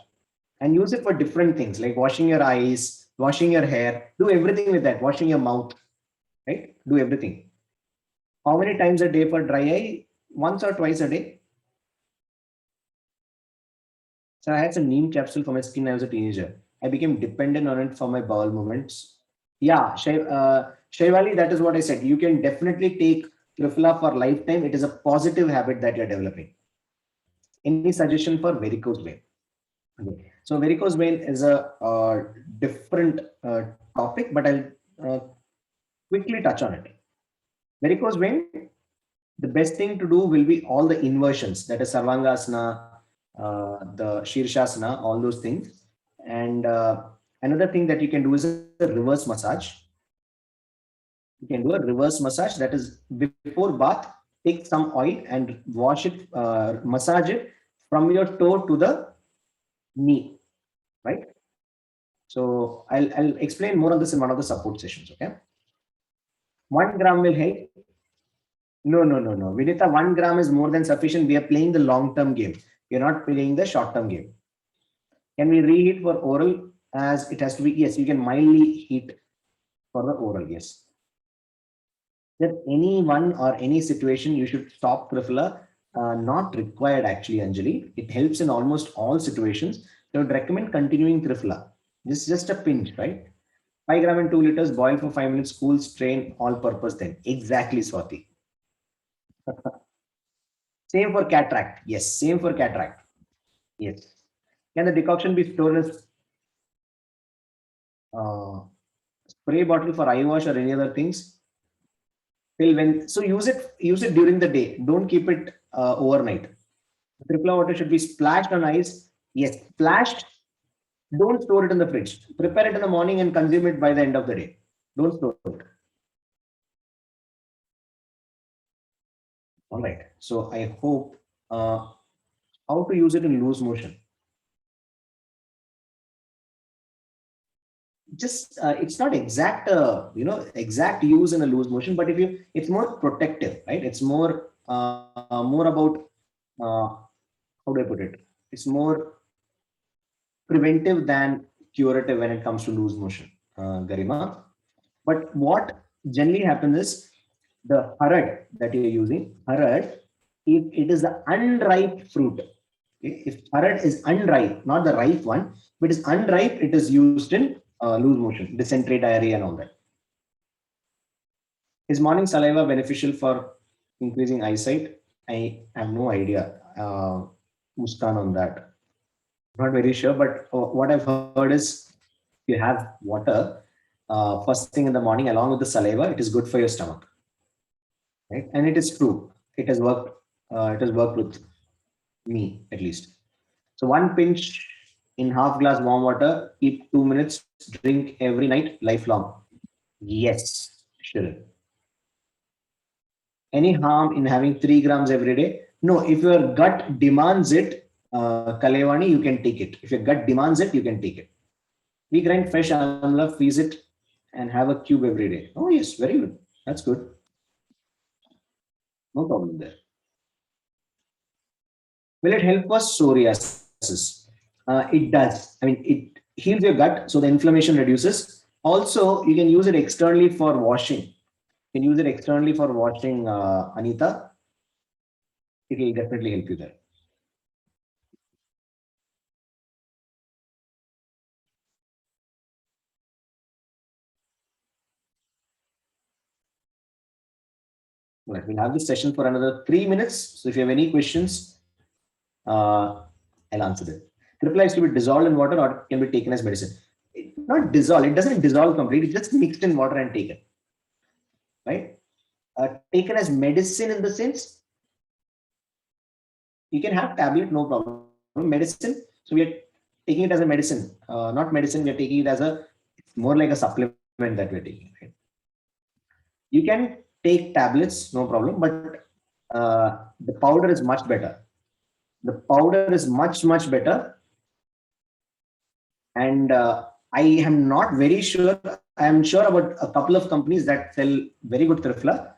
and use it for different things like washing your eyes, washing your hair. Do everything with that. Washing your mouth, right? Do everything. How many times a day for dry eye? Once or twice a day. So I had some neem capsule for my skin. I was a teenager. I became dependent on it for my bowel movements. Yeah, Shaivali, that is what I said. You can definitely take Triphala for lifetime. It is a positive habit that you're developing. Any suggestion for varicose vein? Okay. So varicose vein is a different topic, but I'll uh, quickly touch on it. Varicose vein, the best thing to do will be all the inversions, that is Sarvangasana, the Shirshasana, all those things. And another thing that you can do is a reverse massage. You can do a reverse massage, that is before bath, take some oil and wash it, massage it from your toe to the knee, right? So I'll explain more on this in one of the support sessions, okay? 1 gram will help. No. Vinita, 1 gram is more than sufficient. We are playing the long-term game. You're not playing the short-term game. Can we reheat for oral as it has to be? Yes, you can mildly heat for the oral, yes. That any one or any situation you should stop Triphala, not required actually, Anjali. It helps in almost all situations. So I would recommend continuing Triphala. This is just a pinch, right? 5 gram and 2 liters, boil for 5 minutes, cool, strain, all purpose then. Exactly, Swati. Same for cataract. Yes, same for cataract. Yes. Can the decoction be stored as spray bottle for eye wash or any other things? Till when? So use it during the day. Don't keep it overnight. Tripla water should be splashed on ice. Yes, splashed. Don't store it in the fridge. Prepare it in the morning and consume it by the end of the day. Don't store it. All right. So I hope how to use it in loose motion. Just it's not exact exact use in a loose motion, but if you, it's more protective, right? It's more about uh, how do I put it, it's more preventive than curative when it comes to loose motion, Garima. But what generally happens is the harad that you're using, harad, if it is the unripe fruit, okay, if harad is unripe, not the ripe one, if it is unripe, it is used in loose motion, dysentery, diarrhea, and all that. Is morning saliva beneficial for increasing eyesight? I have no idea, Muskan, on that. Not very sure, but what I've heard is you have water first thing in the morning along with the saliva, it is good for your stomach, right? And it is true. It has worked. It has worked with me at least. So one pinch in half glass warm water, keep 2 minutes, drink every night, lifelong. Yes, sure. Any harm in having 3 grams every day? No, if your gut demands it, Kalevani, you can take it. If your gut demands it, you can take it. We grind fresh amla, freeze it, and have a cube every day. Oh, yes, very good. That's good. No problem there. Will it help us? Psoriasis. It does. I mean, it heals your gut, so the inflammation reduces. Also, you can use it externally for washing. You can use it externally for washing, Anita. It will definitely help you there. Right. We'll have this session for another 3 minutes. So if you have any questions, I'll answer them. Tripla is to be dissolved in water or can be taken as medicine. Not dissolve. It doesn't dissolve completely. It's just mixed in water and taken. Right? Taken as medicine in the sense you can have tablet, no problem. Medicine. So we are taking it as a medicine, not medicine. We are taking it as a, it's more like a supplement that we're taking. Right? You can take tablets, no problem, but the powder is much better. The powder is much better, and I am not very sure. I am sure about a couple of companies that sell very good Trifla.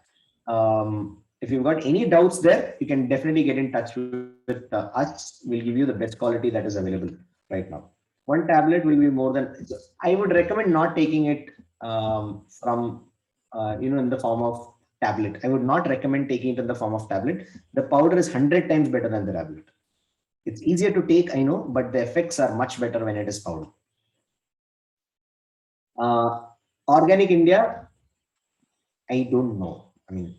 If you've got any doubts there, you can definitely get in touch with us. We'll give you the best quality that is available right now. One tablet will be more than. I would recommend not taking it from in the form of tablet. I would not recommend taking it in the form of tablet. The powder is 100 times better than the tablet. It's easier to take, I know, but the effects are much better when it is powder. Organic India, I don't know. I mean,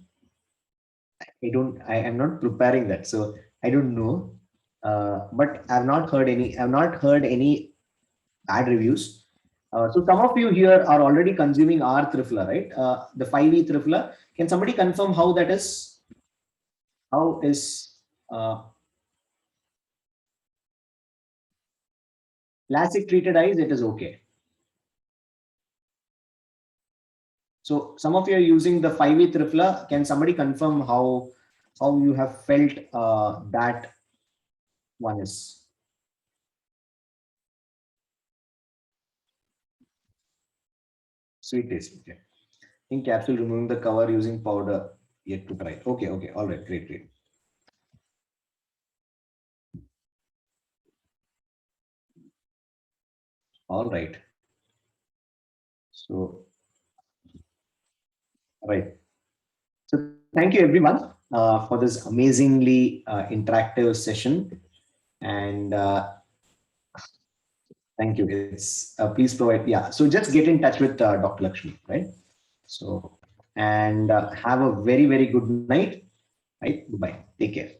I am not preparing that, so I don't know. But I've not heard any bad reviews. So some of you here are already consuming our Trifla, right? The 5e Trifla. Can somebody confirm how that is? How is LASIK treated eyes? It is okay. So some of you are using the 5e Trifla. Can somebody confirm how you have felt that one is? Sweet taste. Okay. In capsule, removing the cover using powder. Yet to try. Okay. Okay. All right. Great. All right. So, right. So thank you everyone for this amazingly interactive session. And thank you. It's please provide. Yeah. So just get in touch with Dr. Lakshmi, right? So, and have a very good night. Right. Goodbye. Take care.